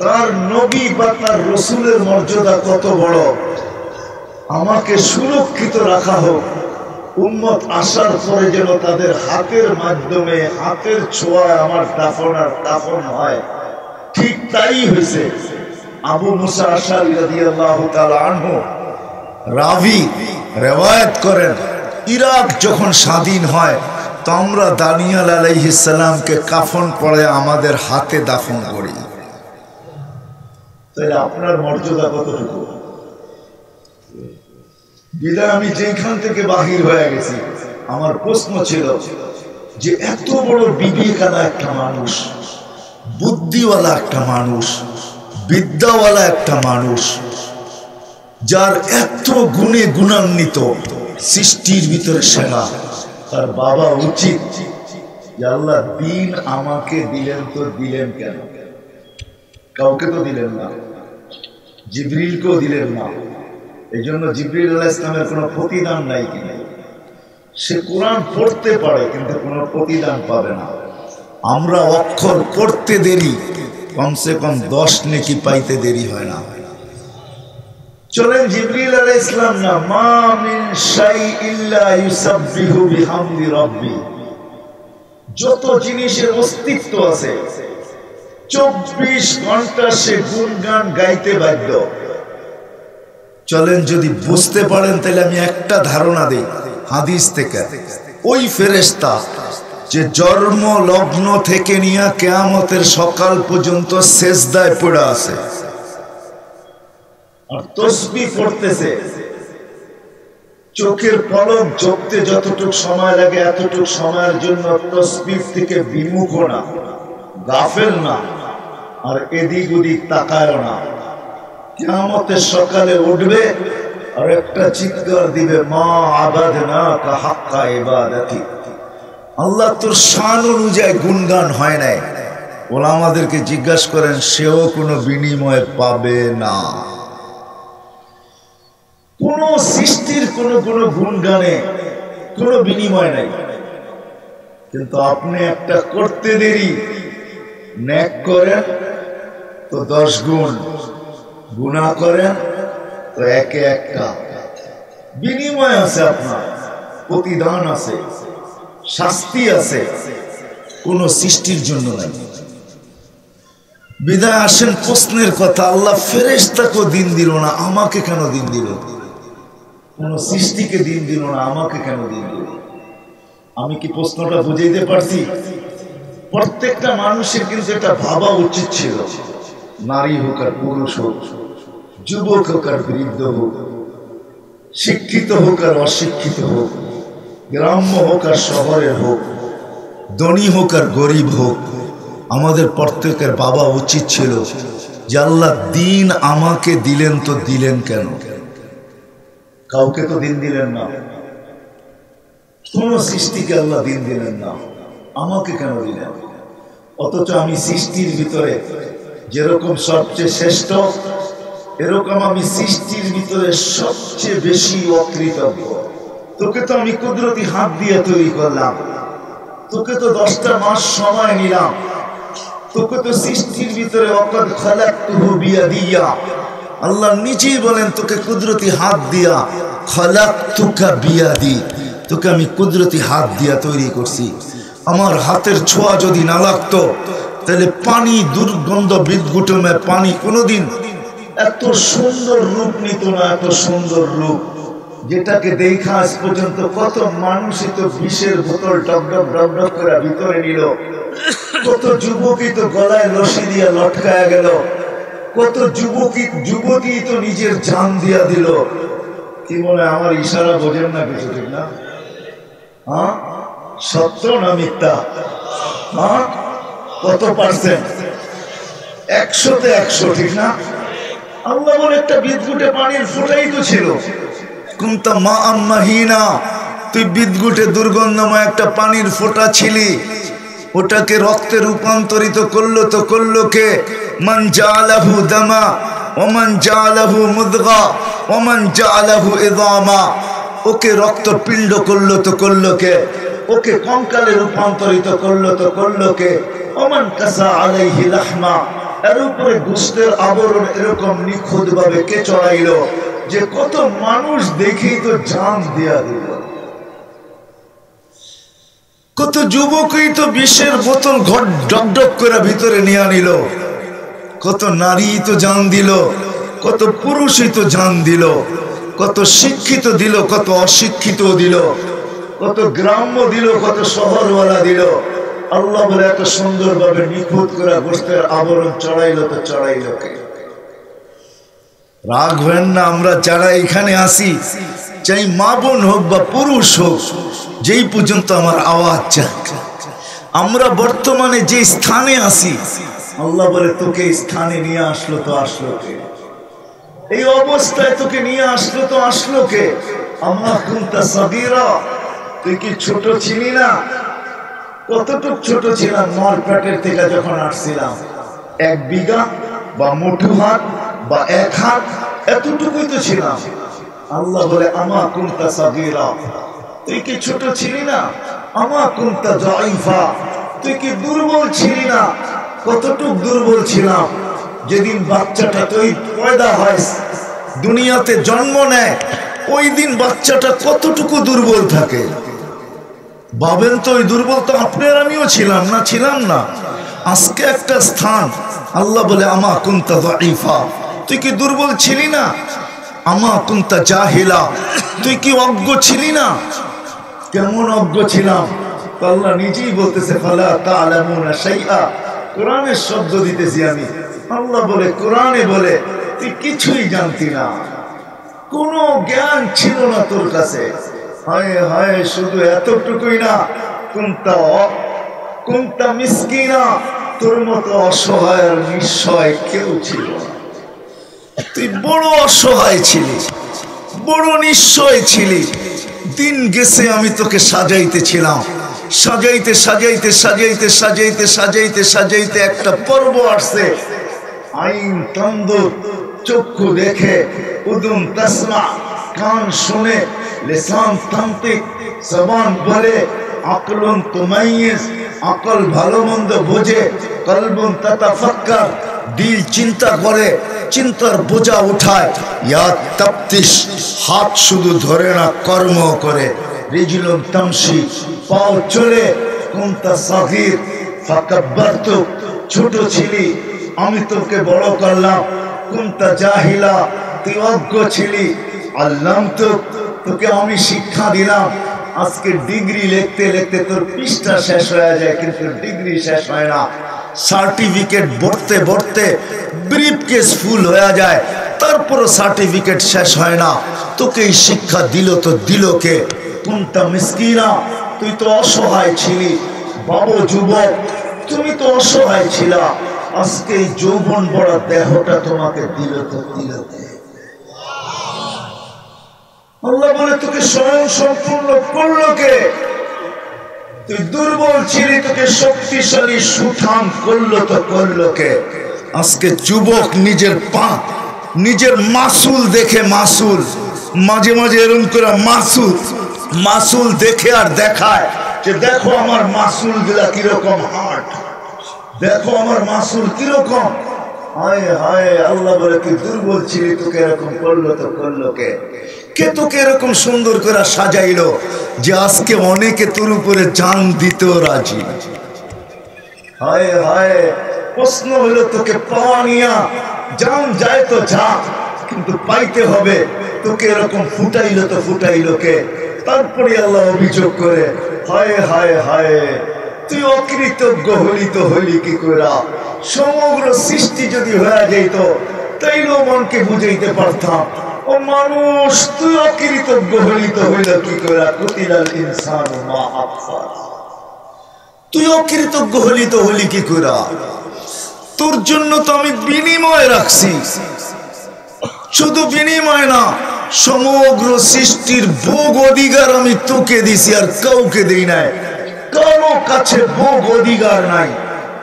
[SPEAKER 1] তার নবী বা তার রসুলের মর্যাদা কত বড়। আমাকে সুরক্ষিত রাখা হোক, উম্মত আসার পরে যেন তাদের হাতের মাধ্যমে, হাতের ছোঁয়ায় আমার দাফন আর কাফন হয়। ঠিক তাই হয়েছে। আবু মুসা আশআরী রাদিয়াল্লাহু তাআলা আনহু রাবি রিওয়ায়াত করেন, ইরাক যখন স্বাধীন হয় তো আমরা দানিয়াল আলাইহিস সালামকে কাফন পরে আমাদের হাতে দাফন করি। তাহলে আপনার মর্যাদা কতটুকু? বিদায় আমি যেখান থেকে বাহির হয়ে গেছি, আমার প্রশ্ন ছিল যে এত বড় বিবেকানা একটা মানুষ, বুদ্ধিওয়ালা একটা মানুষ, বিদ্যাওয়ালা একটা মানুষ, যার এত গুণে গুণান্বিত, সৃষ্টির ভিতরে সেরা, তার বাবা উচিত যে আল্লাহ দিন আমাকে দিলেন, তো দিলেন কেন? কাউকে তো দিলেন না, জিবরিলকেও দিলেন না। এই জন্য জিবরিল আলাইহিস সালামের কোনো প্রতিদান নাই কিনা। সে কোরআন পড়তে পারে কিন্তু কোনো প্রতিদান পাবে না। আমরা অক্ষর পড়তে দেরি, কমসে কম 10 নেকি পাইতে দেরি হয় না। চলেন জিবরিল আলাইহিস সালাম না, মা মিন শাইইন ইল্লা ইউসাব্বিহু বিহামদি রাব্বি, যত জিনিসের অস্তিত্ব আছে 24 ঘন্টা সে গুণগান গাইতে বাধ্য। চলেন যদি বুঝতে পারেন তাহলে আমি একটা ধারণা দেই হাদিস থেকে। ওই ফেরেশতা যে জন্ম লগ্ন থেকে নিয়ে কিয়ামতের সকাল পর্যন্ত সেজদায় পড়ে আছে আর তাসবিহ পড়তেছে, চোখের পলক ঝপতে যতটুকু সময় লাগে এতটুকু সময়ের জন্য তাসবিহ থেকে বিমুখ না, গাফেল না, আর এদিক ওদিক তাকায় না। কিয়ামতের সকালে উঠবে আর একটা চিৎকার দিবে, মা আবাদনাকা হাক্কা ইবাদাতি, আল্লাহ তোর শান অনুযায়ী গুণগান হয় নাই। ওলামাদেরকে জিজ্ঞাসা করেন, সেও কোনো বিনিময় পাবে না। কোন সৃষ্টির কোন গুণগানে কোনো বিনিময় নাই। কিন্তু আপনি একটা করতে দেরি, নেক করেন তো 10 গুণ, গুনাহ করেন তো একে একটা। বিনিময় আছে, আপনার প্রতিদান আছে, শাস্তি আছে, কোন সৃষ্টির জন্য নাই। বিদায় আসেন প্রশ্নের কথা, আল্লাহ ফেরেশতাকে দিন দিল না, আমাকে কেন দিন দিল? কোন সৃষ্টিকে দিন দিল না, আমাকে কেন দিন দিল? আমি কি প্রশ্নটা বুঝাইতে পারছি? প্রত্যেকটা মানুষের কিন্তু এটা ভাবা উচিত ছিল, নারী হোক আর পুরুষ হোক, যুবক হোক আর বৃদ্ধ হোক, শিক্ষিত হোক আর অশিক্ষিত হোক, গ্রাম্য হোক আর শহরের হোক, ধনী হোক আর গরিব হোক, আমাদের প্রত্যেকের বাবা উচিত ছিল যে আল্লাহ দিন আমাকে দিলেন, তো দিলেন কেন? কাউকে তো দিন দিলেন না, কোন সৃষ্টিকে আল্লাহ দিন দিলেন না, আমাকে কেন দিলেন? অথচ আমি সৃষ্টির ভিতরে যেরকম সবচেয়ে শ্রেষ্ঠ, এরকম আমি সৃষ্টির ভিতরে সবচেয়ে বেশি অকৃতজ্ঞ। তোকে তো আমি কুদরতি হাত দিয়ে তৈরি করলাম, তোকে তো 10টা মাস সময় নিলাম, তোকে তো সৃষ্টির ভিতরে ওয়াকাদ খালাকতুহু বিয়াদিয়া, আল্লাহ নিজেই বলেন তোকে কুদরতি হাত দিয়া, খালাকতুকা বিয়াদি, তোকে আমি কুদরতি হাত দিয়া তৈরি করছি। আমার হাতের ছোঁয়া যদি না লাগতো তাহলে পানি দুর্গন্ধ বিদ্ঘুটমে পানি কোনোদিন এত সুন্দর রূপ নিত না, এত সুন্দর রূপ। যেটাকে দেখা আজ পর্যন্ত কত মানুষই তো বিষের বোতল ডক ডক ডক ডক করে ভিতরে নিল, কত যুবকই তো গলায় রশি দিয়ে লটকায়া গেল, কত যুবতী তো নিজের জান দিয়া দিল। কি বলে আমার ইশারা বোঝেন না কিছু, ঠিক না? হ্যাঁ, সত্য না মিথ্যা? হ্যাঁ, কত পার্সেন্ট? 100-তে 100, ঠিক না? আল্লাহ বলে একটা বিদ্যুটে পানির ফোঁটাই তো ছিল। কুনতা মা আম্মাহিনা, তুই বিদ্যুটে দুর্গন্ধময় একটা পানির ফোঁটা ছিলি, ওটাকে রক্তে রূপান্তরিত করলো তো করলো কে? মান জাআলাহু দামা ওয়া মান জাআলাহু মুদগা ওয়া মান জাআলাহু ইযামা, ওকে রক্তপিণ্ড করলো তো করলো কে? ওকে কঙ্কালে রূপান্তরিত করলো তো করলো কে? ওমান কাসা আলাইহি লাহমা, এর উপরে গোশতের আবরণ এরকম নিখুঁত ভাবে কে চড়াইলো যে কত মানুষ দেখেই তো জান দিয়া দিল। কত যুবকই তো বিষের বোতল ঘট ডক ডক করে ভিতরে নিয়ে নিল, কত নারী তো জান দিল, কত পুরুষই তো জান দিল, কত শিক্ষিত দিল, কত অশিক্ষিত দিল, কত গ্রাম্য দিল, কত শহরওয়ালা দিল। আল্লাহ বলে এত সুন্দরভাবে নিখুঁত করে গোশতের আবরণ চড়াইলো তো চড়াইলো কে? রাখবেন না, আমরা যারা এখানে আসি, চাই মা বোন হোক বা পুরুষ হোক, যেই পর্যন্ত আমার আওয়াজ যাক, আমরা বর্তমানে যে স্থানে আসি, আল্লাহ বলে তোকে স্থানে নিয়ে আসলো তো আসলো কে? এই অবস্থায় তোকে নিয়ে আসলো তো আসলো কে? আম্মা কুনতা সাগীরা, তুই কি ছোট ছিলি না? কতটুক ছোট ছিলাম মার পেটের থেকে যখন আসছিলাম? 1 বিঘা বা মুঠো হাত বা 1 হাত, এতটুকুই তো ছিলাম। আল্লাহ বলে আমা কুনতা সাগীরা, তুই কি ছোট ছিলি না? আমা কুনতা যায়ফা, তুই কি দুর্বল ছিলি না? কতটুক দুর্বল ছিলাম? যেদিন বাচ্চাটা তুই পয়দা হয়, দুনিয়াতে জন্ম নেয়, ওই দিন বাচ্চাটা কতটুকু দুর্বল থাকে ভাবেন তো। ওই দুর্বল তো আপনার আমিও ছিলাম না, ছিলাম না? আজকে একটা স্থান, আল্লাহ বলে আমা কুনতা যায়ফা, তুই কি দুর্বল ছিলি না? আমা কুনতা জাহিলা, তুই কি অজ্ঞ ছিলি না? কেমন অজ্ঞ ছিলাম? আল্লাহ নিজেই বলতেছে ফালা তা'লামুনা শাইআ, কোরআনের শব্দ দিতেছি আমি। আল্লাহ বলে, কোরআনে বলে তুই কিছুই জানতি না, কোনো জ্ঞান ছিল না তোর কাছে। হায় হায়, শুধু এতটুকুই না, কুনতা মিসকিনা, তোর মতো অসহায় আর নিঃসহায় কেউ ছিল না। তুই বড় অসহায় ছিলি, বড় নিঃসহায় ছিলি। দিন গেছে আমি তোকে সাজাইতেছিলাম, সাজাইতে সাজাইতে সাজাইতে সাজাইতে সাজাইতে সাজাইতে একটা পর্ব আসছে। আইন তন্দুর, চক্ষু দেখে, উদুন তাসমা, কান শুনে, লিসান তান্তিক, জবান বলে, আকলুন তুমাইয়িজ, আকল ভালো মন্দ বোঝে, কলবুন তাতাফাক্কার, দিল চিন্তা করে, চিন্তার বোঝা উঠায়, ইয়া তাফতিশ, হাত শুধু ধরে না কর্ম করে, রিজলুন তামশি, পাও চলে, কুনতা সাগীর ফাকাব্বারতু, ছোট ছিলি আমি তোকে বড় করলাম, কুনতা জাহিলা, তুই অজ্ঞ ছিলি, আল্লামতু, তোকে আমি শিক্ষা দিলাম। আজকে ডিগ্রি লিখতে লিখতে তোর পৃষ্ঠা শেষ হয়ে যায়, কিন্তু ডিগ্রি শেষ হয় না। সার্টিফিকেট ভরতে ভরতে ব্রিফকেস ফুল হয়ে যায়, তারপরও সার্টিফিকেট শেষ হয় না। তোকে এই শিক্ষা দিল তো দিল কে? কুনতা মিসকিনা, তুই তো অসহায় ছিলি। বাবু যুবক, তুমি তো অসহায় ছিলা, আজকে এই যৌবন বড় দেহটা তোমাকে দিল তো দিল কে? আল্লাহ বলে তোকে স্বয়ং সম্পূর্ণ করলো কে? তুই দুর্বল ছিলি, তোকে শক্তিশালী সুঠাম করলো তো করলো কে? আজকে যুবক নিজের পা, নিজের মাসুল দেখে, মাসুল মাঝে মাঝে এরকম করে মাসুল দেখে আর দেখায় যে দেখো আমার মাসুল গুলা কিরকম হাট, দেখো আমার মাসুল কিরকম। হায় হায়, আল্লাহ বলে তুই দুর্বল ছিলি, তোকে এরকম করলো তো করলো কে? কে তোকে এরকম সুন্দর করে সাজাইলো যে আজকে অনেকে তোর উপরে জান দিতেও রাজি? হায় হায়, প্রশ্ন হলো তোকে পাওয়া নিয়া, জান যায় তো যা, কিন্তু পাইতে হবে। তোকে এরকম ফুটাইলো তো ফুটাইলো কে? তারপরে আল্লাহ অভিযোগ করে, হায় হায় হায়, তুই অকৃতজ্ঞ হলি তো হইলি কি কইরা? সমগ্র সৃষ্টি যদি হয়ে যাইত তাইলেও মনকে বুঝাইতে পারতাম, ও মানুষ তুই অকৃতজ্ঞ হলি তো হইল কি কইরা? কুতিলাল ইনসানু মা আকফার, তুই অকৃতজ্ঞ হলি তো হলি কি কইরা? তোর জন্য তো আমি বিনিময় রাখছি, শুধু বিনিময় না, সমগ্র সৃষ্টির ভোগ অধিকার আমি তোকে দিছি, আর কাউকে দেই নাই। কারো কাছে ভোগ অধিকার নাই,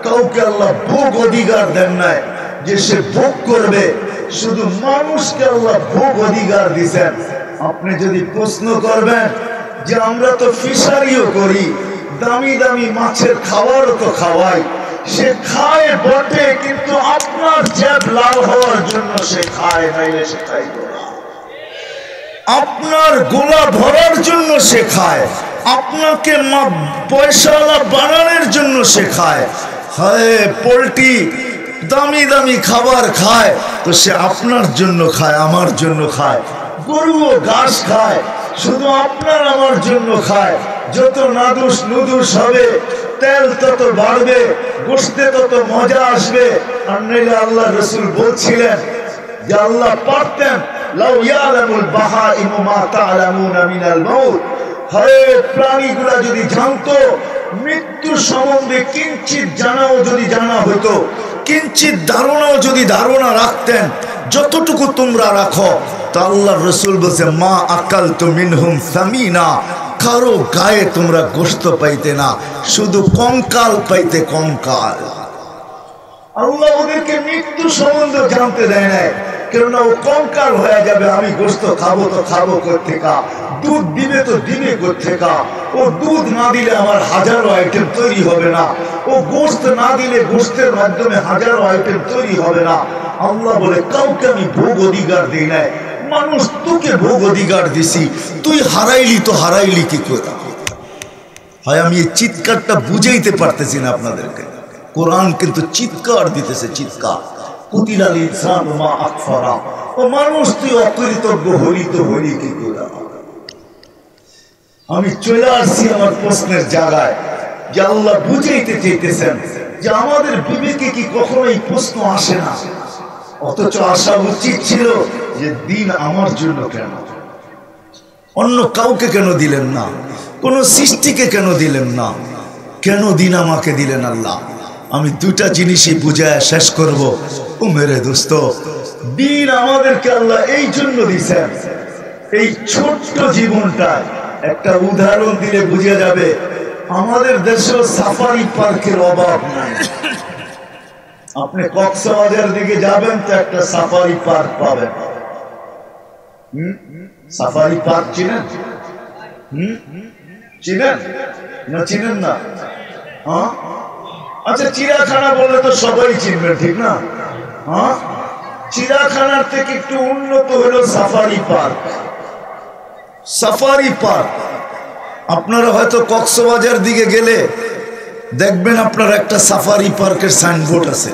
[SPEAKER 1] কাউকে আল্লাহ ভোগ অধিকার দেন নাই যে সে ভোগ করবে, শুধু মানুষকে আল্লাহ ভোগ অধিকার দিছেন। আপনি যদি প্রশ্ন করবেন যে আমরা তো ফিশারিও করি, দামি দামি মাছের খাবারও তো খাওয়াই, সে খায় বটে, কিন্তু আপনার জেব লাল হওয়ার জন্য সে খায়, নাইলে সে খাইব না। আপনার গোলা ভরার জন্য সে খায়, আপনাকে পয়সাওয়ালা বানানোর জন্য সে খায়। হায় পোল্ট্রি দামি দামি খাবার খায় তো সে আপনার জন্য খায়, আমার জন্য খায়। গরুও ঘাস খায়, শুধু আপনার আমার জন্য খায়। যত নাদুস নুদুস হবে, তেল তত বাড়বে, গোশতে তত মজা আসবে। আর নইলে আল্লাহ রসুল বলছিলেন যে আল্লাহ পারতেন, লাউ ইয়ালামুল বাহাইমু মা তা'লামুনা মিনাল মাউত, হায় প্রাণীগুলা যদি জানতো মৃত্যু সম্বন্ধে কিঞ্চিত জানাও যদি জানা হতো, কিঞ্চিত ধারণাও যদি ধারণা রাখতেন, যতটুকু তোমরা রাখো, তা আল্লাহ রসুল বলছে মা আকালতু মিনহুম সামিনা, কারো গায়ে তোমরা গোশত পাইতে না, শুধু কঙ্কাল পাইতে, কঙ্কাল। আল্লাহ ওদেরকে মৃত্যু সম্বন্ধে জানতে দেয় নাই, কেননা ও কঙ্কাল হয়ে যাবে। আমি গোশত খাবো তো খাবো কোত্থেকা, দুধ দিবে তো দিবে কোত্থেকা, ও দুধ না দিলে আমার হাজারো আইটেম তৈরি হবে না, ও গোশত না দিলে গোশতের মাধ্যমে হাজারো আইটেম তৈরি হবে না। আল্লাহ বলে কাউকে আমি ভোগ অধিকার দিই নাই, মানুষ তোকে ভোগ অধিকার দিছি, তুই হারাইলি তো হারাইলি কি করে? হয় আমি এই চিৎকারটা বুঝাইতে পারতেছি না আপনাদেরকে। কোরআন কিন্তু চিৎকার দিতেছে, চিৎকার। কুতিলাল ইনসানু মা আকফারা, ও মানুষ তুই অকৃতজ্ঞ হলি তো হলি কি করে? আমি চলে আসছি আমার প্রশ্নের জায়গায়, যে আল্লাহ বুঝাইতে চাইতেছেন যে আমাদের বিবেকে কি কখনো এই প্রশ্ন আসে না? অথচ আসা উচিত ছিল যে দিন আমার জন্য কেন, অন্য কাউকে কেন দিলেন না, কোন সৃষ্টিকে কেন দিলেন না, কেন দিন আমাকে দিলেন আল্লাহ? আমি দুটা জিনিসই বুঝায় শেষ করব। ও মেরে দোস্ত, দিন আমাদেরকে আল্লাহ এই জন্য দিয়েছেন, এই ছোট্ট জীবনটায় একটা উদাহরণ দিলে বুঝে যাবে। আমাদের দেশে সাফারি পার্কের অভাব নাই। আপনি কক্সবাজার দিকে যাবেন তো একটা সাফারি পার্ক পাবেন। সাফারি পার্ক চিনেন? চিনেন না? চিনেন না? হ্যাঁ, আচ্ছা, চিড়িয়াখানা বললে তো সবাই চিনবেন, ঠিক না? হ্যাঁ, চিড়িয়াখানার থেকে একটু উন্নত হলো সাফারি পার্ক। সাফারি পার্ক আপনারা হয়তো কক্সবাজার দিকে গেলে দেখবেন আপনার একটা সাফারি পার্কের সাইনবোর্ড আছে।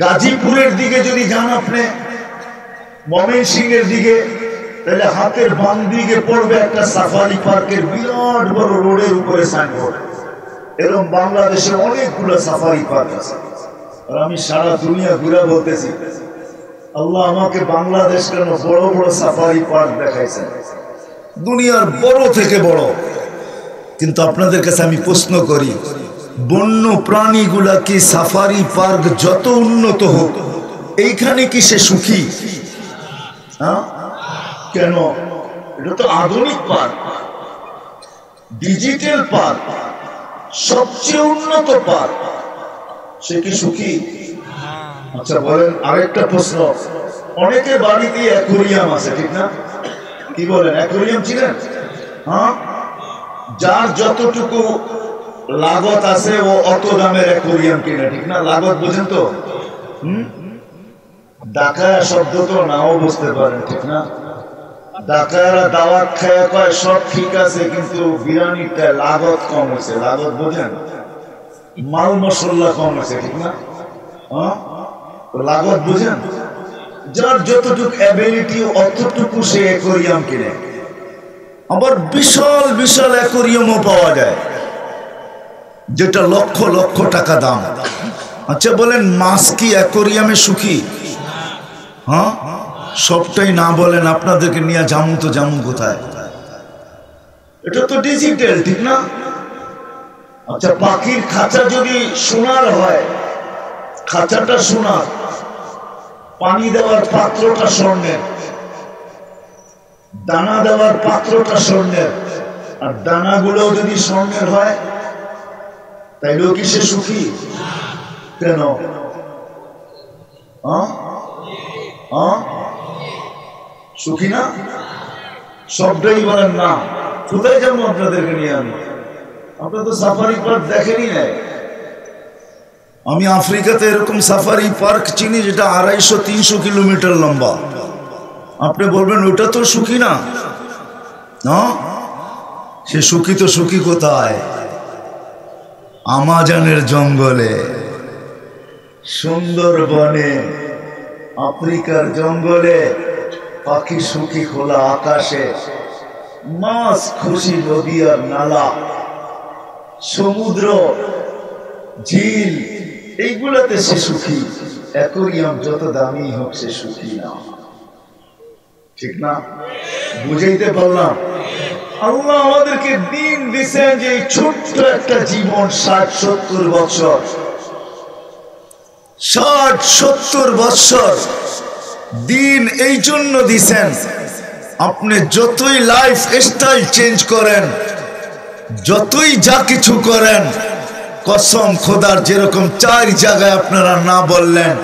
[SPEAKER 1] গাজীপুরের দিকে যদি যান, আপনি ময়মনসিংহের দিকে, তাহলে হাতের বাম দিকে পড়বে একটা সাফারি পার্কের বিরাট বড় রোডের উপরে সাইনবোর্ড। এরকম বাংলাদেশে অনেকগুলো সাফারি পার্ক আছে। আর আমি সারা দুনিয়া ঘুরে বলতেছি, আল্লাহ আমাকে বাংলাদেশ কেন বড় বড় সাফারি পার্ক দেখাইছে, দুনিয়ার বড় থেকে বড়। কিন্তু আপনাদের কাছে আমি প্রশ্ন করি, বন্য প্রাণীগুলা কি সাফারি পার্ক যত উন্নত হোক, এইখানে কি সে সুখী? হ্যাঁ, কেন? এটা তো আধুনিক পার্ক, ডিজিটাল পার্ক, সবচেয়ে উন্নত পার্ক, সে কি সুখী? আচ্ছা বলেন, আরেকটা প্রশ্ন, অনেকের বাড়িতে অ্যাকোয়ারিয়াম আছে, ঠিক না? কি বলেন, অ্যাকোয়ারিয়াম ছিলেন? হ্যাঁ, যার যতটুকু লাগত আছে ও অত দামের অ্যাকোয়ারিয়াম কিনে, ঠিক না? লাগত বোঝেন তো? ডাকায়া শব্দ তো নাও বুঝতে পারেন, ঠিক না? ডাকায়ারা দাওয়াত খায় কয় সব ঠিক আছে, কিন্তু বিরিয়ানিটা লাগত কম হয়েছে। লাগত বোঝেন? মাল মশলা কম হয়েছে, ঠিক না? হ্যাঁ, লাগত বুঝেন? যার যতটুকু অ্যাবিলিটি অতটুকু সে অ্যাকোয়ারিয়াম কিনে। আবার বিশাল বিশাল অ্যাকোয়ারিয়ামও পাওয়া যায় যেটা লক্ষ লক্ষ টাকা দাম। আচ্ছা বলেন, মাছ কি অ্যাকোয়ারিয়ামে সুখী? হ্যাঁ, সবটাই না বলেন, আপনাদেরকে নিয়ে জামু তো জামু কোথায়? এটা তো ডিজিটাল, ঠিক না? আচ্ছা, পাখির খাঁচা যদি সোনার হয়, খাঁচাটা সোনার, পানি দেওয়ার পাত্রটা স্বর্ণের, দানা দেওয়ার পাত্রটা স্বর্ণের, আর দানাগুলো যদি স্বর্ণের হয়, তাইলেও কি সে সুখী? কেন? সুখী না? সবটাই বলেন না। কোথায় যাবো আপনাদেরকে নিয়ে আমি? আপনারা তো সাফারি পার্ক দেখেনি নাই। আমি আফ্রিকাতে এরকম সাফারি পার্ক চিনি যেটা 250-300 কিলোমিটার লম্বা। আপনি বলবেন ওটা তো সুখী না? সে সুখী তো সুখী কোথায়? আমাজনের জঙ্গলে, সুন্দরবনে, আফ্রিকার জঙ্গলে পাখি সুখী খোলা আকাশে, মাছ খুশি নদী আর নালা, সমুদ্র, ঝিল, এইগুলাতে সে সুখী। অ্যাকোয়ারিয়াম যত দামি হোক সে সুখী না, ঠিক না? বুঝাইতে পারলাম? আল্লাহ আমাদেরকে দিন দিছেন যে ছোট্ট একটা জীবন, 60-70 বছর, 60-70 বছর দিন এই জন্য দিছেন। আপনি যতই লাইফ স্টাইল চেঞ্জ করেন, যতই যা কিছু করেন, কসম খোদার, যেরকম 4 জায়গায় আপনারা না বললেন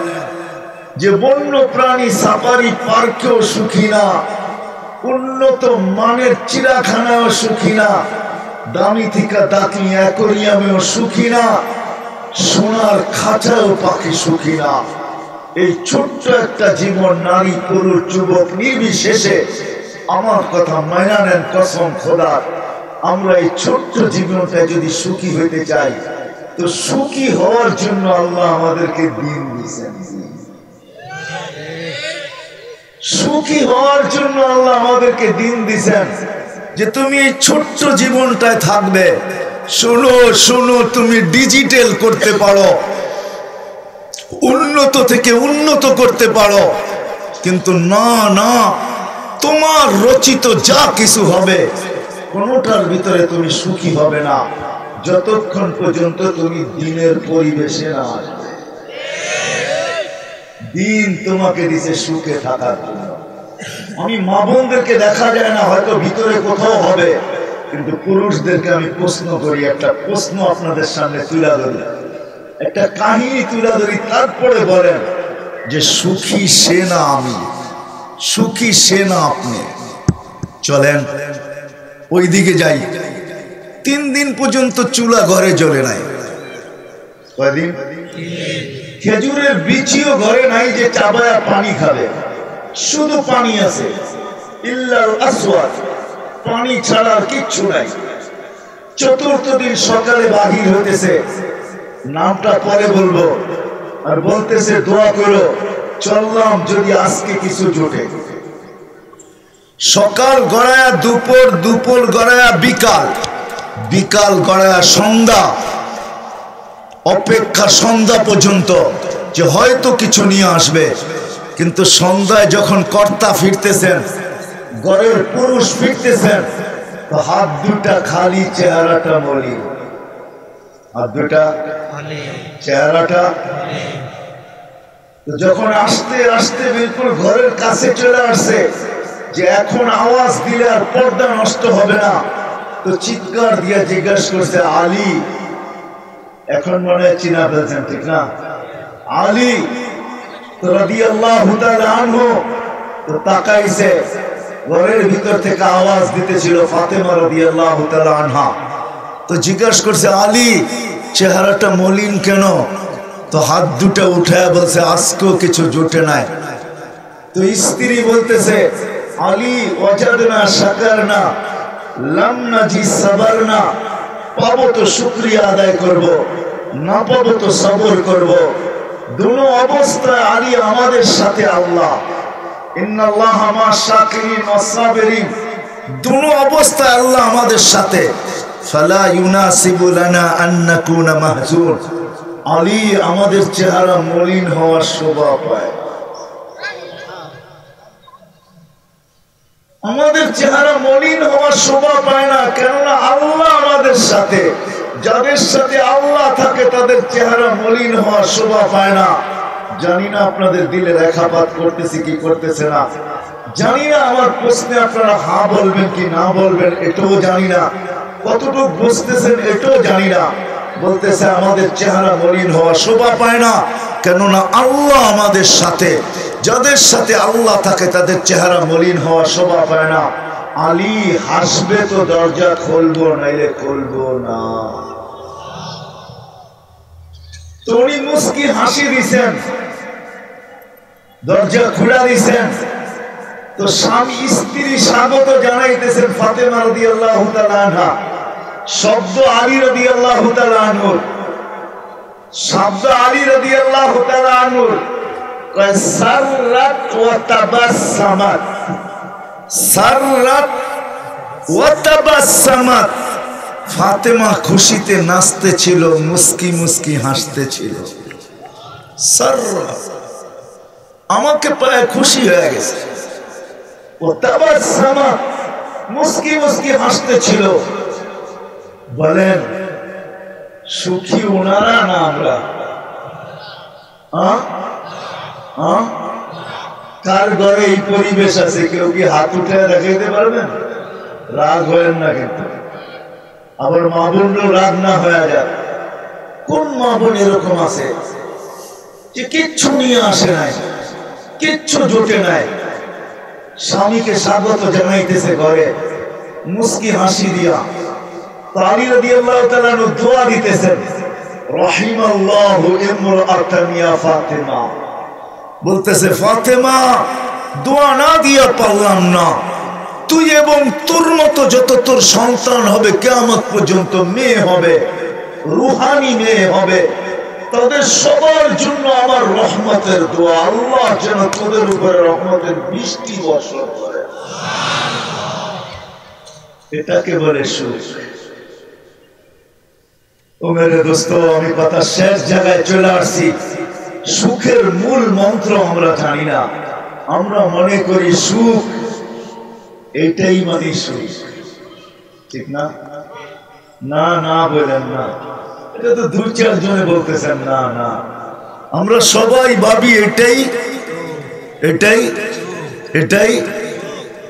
[SPEAKER 1] যে বন্য প্রাণী সাফারি পার্কেও সুখী না, উন্নত মানের চিড়াখানাও সুখী না, দামি থেকে দামি অ্যাকোয়ারিয়ামেও সুখী না, সোনার খাঁচাও পাখি সুখী না। এই ছোট্ট একটা জীবন, নারী পুরুষ যুবক নির্বিশেষে, আমার কথা মাইনা নেন কসম খোদার, আমরা এই ছোট্ট জীবনটা যদি সুখী হইতে চাই, তো সুখী হওয়ার জন্য আল্লাহ আমাদেরকে দিন দিয়েছেন। সুখী হওয়ার জন্য আল্লাহ আমাদেরকে দিন দিয়েছেন যে তুমি এই ছোট্ট জীবনটায় থাকবে। শোনো শোনো, তুমি ডিজিটাল করতে পারো, উন্নত থেকে উন্নত করতে পারো, কিন্তু না না, তোমার রচিত যা কিছু হবে কোনোটার ভিতরে তুমি সুখী হবে না যতক্ষণ পর্যন্ত তুমি দিনের পরিবেশে না আসবে। দিন তোমাকে দিছে সুখে থাকার জন্য। আমি মা বোনদেরকে দেখা যায় না, হয়তো ভিতরে কোথাও হবে, কিন্তু পুরুষদেরকে আমি প্রশ্ন করি, একটা প্রশ্ন আপনাদের সামনে তুলে ধরি, একটা কাহিনী তুলে ধরি, তারপরে বলেন যে সুখী সে না আমি, সুখী সে না আপনি। চলেন ওই দিকে যাই। 3 দিন পর্যন্ত চুলা ঘরে জ্বলে নাই। কয়দিন? খেজুরের বিচিও ঘরে নাই যে চাবায়া পানি খাবে, শুধু পানি আছে, ইল্লাল আসওয়াদ, পানি ছাড়া কিচ্ছু নাই। 4th দিন সকালে বাহির হইতেছে, নামটা পরে বলবো, আর বলতেছে দোয়া করো, চললাম যদি আজকে কিছু জোটে। সকাল গড়ায়া দুপুর, দুপুর গড়ায়া বিকাল, বিকাল গড়ায়া সন্ধ্যা, অপেক্ষা সন্ধ্যা পর্যন্ত যে হয়তো কিছু নিয়ে আসবে। কিন্তু সন্ধ্যায় যখন কর্তা ফিরতেছেন, ঘরের পুরুষ ফিরতেছেন, তো হাত দুটা খালি, চেহারাটা মলিন। হাত দুটা চেহারাটা, তো যখন আস্তে আস্তে বিলকুল ঘরের কাছে চলে আসছে যে এখন আওয়াজ দিলে আর পর্দা নষ্ট হবে না, তো চিৎকার দিয়ে জিজ্ঞাসা করছে, আলী, এখন মনে হয় চিনা ফেলছেন, ঠিক না? আলী রাদিয়াল্লাহু তাআলা আনহু, তো তাকাইছে, ঘরের ভিতর থেকে আওয়াজ দিতেছিল ফাতেমা রাদিয়াল্লাহু তাআলা আনহা। তো জিজ্ঞাসা করছে, আলী, চেহারাটা মলিন কেন? তো হাত দুটা উঠায় বলছে, আজকেও কিছু জোটে নাই। তো স্ত্রী বলতেছে, আলী, ওয়াজাদনা শাকারনা লাম নাজি সাবারনা, পাবো তো শুকরিয়া আদায় করব, না পাবো তো সবর করব। দুনো অবস্থায় আলী আমাদের সাথে আল্লাহ। ইন্নাল্লাহা মা'আশ শাকিরিন ওয়াস সাবিরিন। দুনো অবস্থায় আল্লাহ আমাদের সাথে। ফালা ইউনাসিবু লানা আন নাকুনা মাহজুন। আলী আমাদের চেহারা মলিন হওয়ার শোভা পায়। আমাদের চেহারা মলিন হওয়ার শোভা পায় না, কেননা আল্লাহ আমাদের সাথে। যাদের সাথে আল্লাহ থাকে তাদের চেহারা মলিন হওয়ার শোভা পায় না। জানি না আপনাদের দিলে রেখাপাত করতেছি কি করতেছে না, জানি না। আমার প্রশ্নে আপনারা হ্যাঁ বলবেন কি না বলবেন এটাও জানি না, কতটুকু বুঝতেছেন এটাও জানি না। বলতেছে আমাদের চেহারা মলিন হওয়া শোভা পায় না, কেননা আল্লাহ আমাদের সাথে। যাদের সাথে আল্লাহ থাকে তাদের চেহারা মলিন হওয়া শোভা পায় না। আলী হাসবে তো দরজা খুলবো, নাইলে খুলবো না। তো উনি মুস্কি হাসি দিছেন, দরজা খুলা দিছেন। তো স্বামী স্ত্রী স্বাগত জানাইতেছেন ফাতেমা রাদিয়াল্লাহু তাআলা আনহা। শব্দ আলী রাদিয়াল্লাহু তাআলা আনহু, শব্দ আলী রাদিয়াল্লাহু তাআলা আনহু। সাররাত ওয়া তাবাসসামাত, সাররাত ওয়া তাবাসসামাত। ফাতেমা খুশিতে নাচতেছিল, মুস্কি মুস্কি হাসতেছিল। সাররাত আমাকে পায় খুশি হয়ে গেছে। ওয়া তাবাসসামাত মুস্কি মুস্কি হাসতেছিল। বলেন সুখী ওনারা না আমরা? কার ঘরে এই পরিবেশ আছে? কেউ কি হাত উঠে দেখাইতে পারবেন? রাগ হয়েন না কিন্তু, আবার মা বোনও রাগ না হয়ে যায়। কোন মা বোন এরকম আছে যে কিচ্ছু নিয়ে আসে নাই, কিচ্ছু জোটে নাই, স্বামীকে স্বাগত জানাইতেছে ঘরে মুস্কি হাসি দিয়া। আলী রাদিয়াল্লাহু তাআলা দোয়া দিতেছেন, রাহিমাল্লাহু ইমরাতান ইয়া ফাতেমা। বলতেছে ফাতেমা, দোয়া না দিয়া পারলাম না। তুই এবং তোর মতো যত তোর সন্তান হবে কিয়ামত পর্যন্ত, মেয়ে হবে, রূহানি মেয়ে হবে, তাদের সবার জন্য আমার রহমতের দোয়া। আল্লাহ যেন তোদের উপরে রহমতের বৃষ্টি বর্ষণ করে। এটাকে বলে সুখ। ও মেরে দোস্ত, আমি কথা শেষ জায়গায় চলে আসছি। সুখের মূল মন্ত্র আমরা জানি না। আমরা মনে করি সুখ এটাই মানে সুখ, ঠিক না? না না বলেন না, এটা তো দু চার জনে বলতেছেন না না। আমরা সবাই ভাবি এটাই এটাই এটাই।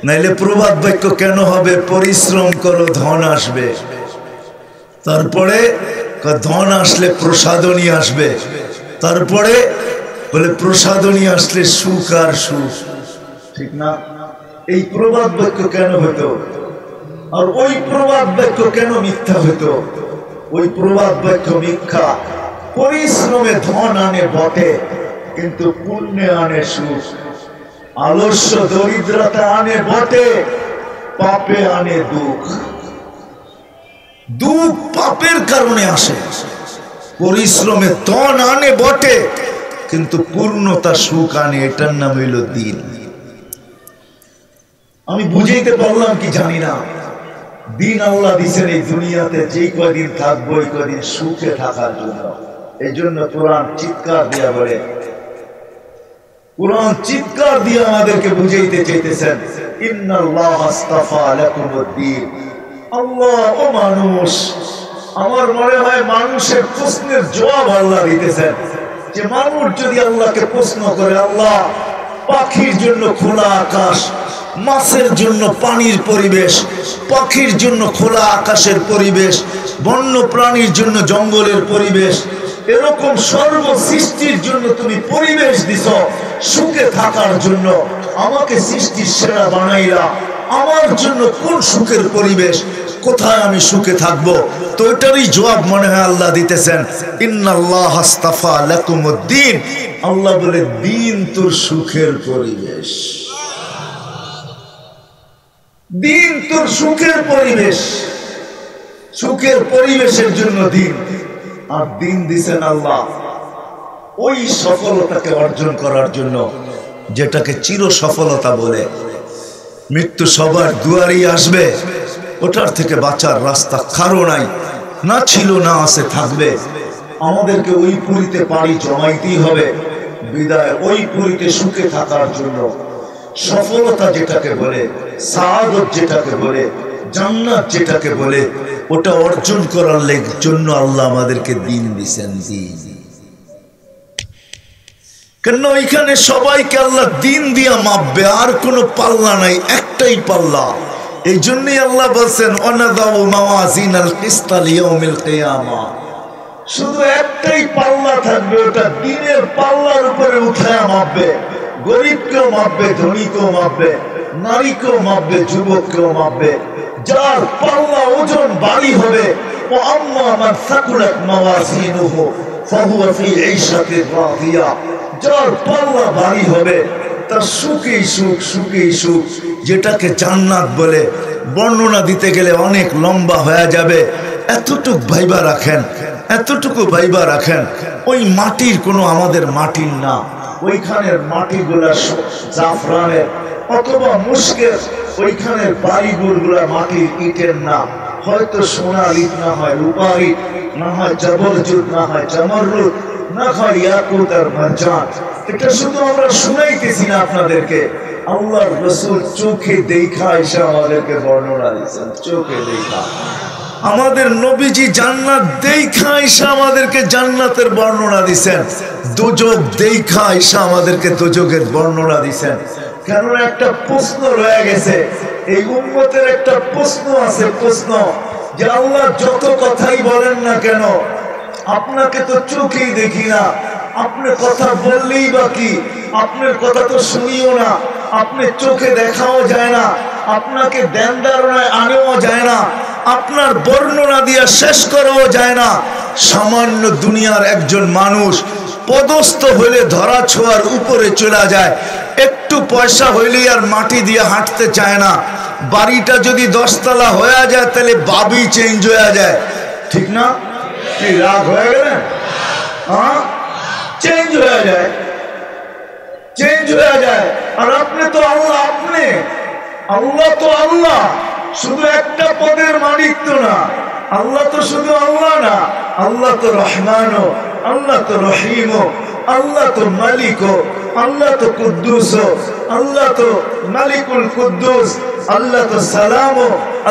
[SPEAKER 1] নাইলে প্রবাদ বাক্য কেন হবে? পরিশ্রম করো ধন আসবে। তারপরে ধন আসলে প্রসাদনী আসবে। তারপরে বলে প্রসাদনী আসলে সুখ আর সুখ, ঠিক না? এই প্রবাদ বাক্য কেন হতো? আর ওই প্রবাদ বাক্য কেন মিথ্যা হতো? ওই প্রবাদ বাক্য মিথ্যা। পরিশ্রমে ধন আনে বটে, কিন্তু পুণ্যে আনে সুখ। আলস্য দরিদ্রতা আনে বটে, পাপে আনে দুঃখ। দুঃখ পাপের কারণে আসে। পরিশ্রমে ধন আনে বটে, কিন্তু পূর্ণতা সুখ আনে। এটার নাম হইল দিন। আমি বুঝাইতে পারলাম কি জানি না। দিন আল্লাহ দিচ্ছেন এই দুনিয়াতে, যেই কয়দিন থাকবো এই কয়দিন সুখে থাকার জন্য। এই জন্য কোরআন চিৎকার দিয়া বলে, কোরআন চিৎকার দিয়ে আমাদেরকে বুঝাইতে চাইতেছেন, ইন্নাল্লাহ আস্তাফা লাকুমুদ্দিন। আল্লাহ ও মানুষ, আমার মনে হয় মানুষের প্রশ্নের জবাব আল্লাহ দিতেছেন। যে মানুষ যদি আল্লাহকে প্রশ্ন করে, আল্লাহ পাখির জন্য খোলা আকাশ, মাছের জন্য পানির পরিবেশ, পাখির জন্য খোলা আকাশের পরিবেশ, বন্য প্রাণীর জন্য জঙ্গলের পরিবেশ, এরকম সর্ব সৃষ্টির জন্য তুমি পরিবেশ দিছ সুখে থাকার জন্য। আমাকে সৃষ্টির সেরা বানাইলা, আমার জন্য কোন সুখের পরিবেশ, কোথায় আমি সুখে থাকবো? তো এটারই জবাব মনে হয় আল্লাহ দিতেছেন, ইন্নাল্লাহ আস্তাফা লাকুমুদ্দিন। আল্লাহ বলে দিন তোর সুখের পরিবেশ, দিন তোর সুখের পরিবেশ। সুখের পরিবেশের জন্য দিন। আর দিন দিছেন আল্লাহ ওই সফলতাকে অর্জন করার জন্য যেটাকে চির সফলতা বলে। মৃত্যু সবার দুয়ারেই আসবে, ওটার থেকে বাঁচার রাস্তা কারো নাই, না ছিল না আছে থাকবে। আমাদেরকে ওই পুরীতে পাড়ি জমাইতেই হবে। বিদায় ওই পুরীতে সুখে থাকার জন্য, সফলতা যেটাকে বলে, সাআদত যেটাকে বলে, জান্নাত যেটাকে বলে, ওটা অর্জন করার জন্য আল্লাহ আমাদেরকে দিন দিয়েছেন। দিন কেন ওইখানে সবাইকে আল্লাহ দিন দিয়া মাপবে, আর কোনো পাল্লা নাই, একটাই পাল্লা। এই জন্যই আল্লাহ বলছেন ওয়ানাদাউ মাওয়াজিনাল কিসতা লিয়াউমিল কিয়ামা, শুধু একটাই পাল্লা থাকবে, ওটা দিনের পাল্লার উপরে উঠায়া মাপবে। গরিবকেও মাপবে, ধনীকেও মাপবে, নারীকেও মাপবে, যুবককেও মাপবে। যার পাল্লা ওজন ভারী হবে, ও আম্মা মান সাকুলাত মাওয়াজিনুহু ফাহুয়া ফি ঈশাতির রাদিয়া, যার পাল্লা ভারী হবে তার সুখেই সুখ, সুখেই সুখ, যেটাকে জান্নাত বলে। বর্ণনা দিতে গেলে অনেক লম্বা হয়ে যাবে, এতটুকু ভাইবা রাখেন, এতটুকু ভাইবা রাখেন। ওই মাটির কোনো আমাদের মাটির না, ওইখানের মাটিগুলা জাফরানের অথবা মুশকের, ওইখানের বাড়িগুলা মাটির ইটের না, হয়তো সোনার ইট, না হয় রূপার ইট, না হয় জবরজুদ, না হয় জামরুদ, না হয় ইয়াকুত আর মারজান। এটা শুধু আমরা শুনাইতেছি না আপনাদেরকে, আল্লাহর রাসূল চোখে দেখা এসে আমাদেরকে বর্ণনা দিয়েছেন। চোখে দেখা আমাদের নবীজি জান্নাত দেখা এসে আমাদেরকে জান্নাতের বর্ণনা দিয়েছেন, দোজখ দেখা এসে আমাদেরকে দোজখের বর্ণনা দিয়েছেন। কারণ একটা প্রশ্ন রয়ে গেছে, এই উম্মতের একটা প্রশ্ন আছে, প্রশ্ন যে আল্লাহ যত কথাই বলেন না কেন, আপনাকে তো চোখেই দেখি না, আপনি কথা বললেই বা কি, আপনার কথা তো শুনিও না, আপনি চোখে দেখাও যায় না, আপনাকে ধ্যান ধারণায় আনেও যায় না, আপনার বর্ণনা দিয়া শেষ করাও যায় না। সামান্য দুনিয়ার একজন মানুষ পদস্থ হইলে ধরা ছোঁয়ার উপরে চলে যায়, একটু পয়সা হইলেই আর মাটি দিয়ে হাঁটতে চায় না। বাড়িটা যদি 10 তলা হয়ে যায় তাহলে বাবি চেঞ্জ হয়ে যায়, ঠিক না? রাগ হয়ে গেলেন? হ্যাঁ, চেঞ্জ হয়ে যায়, চেঞ্জ হয়ে যায়। আর আপনি তো আল্লাহ, আপনি আল্লাহ তো আল্লাহ, শুধু একটা পদের মালিক তো না। আল্লাহ তো শুধু আল্লাহ না, আল্লাহ তো রহমান, আল্লাহ তো রহিম, আল্লাহ তো মালিক, আল্লাহ তো কুদ্দুস, আল্লাহ তো মালিকুল কুদ্দুস, আল্লাহ তো সালাম,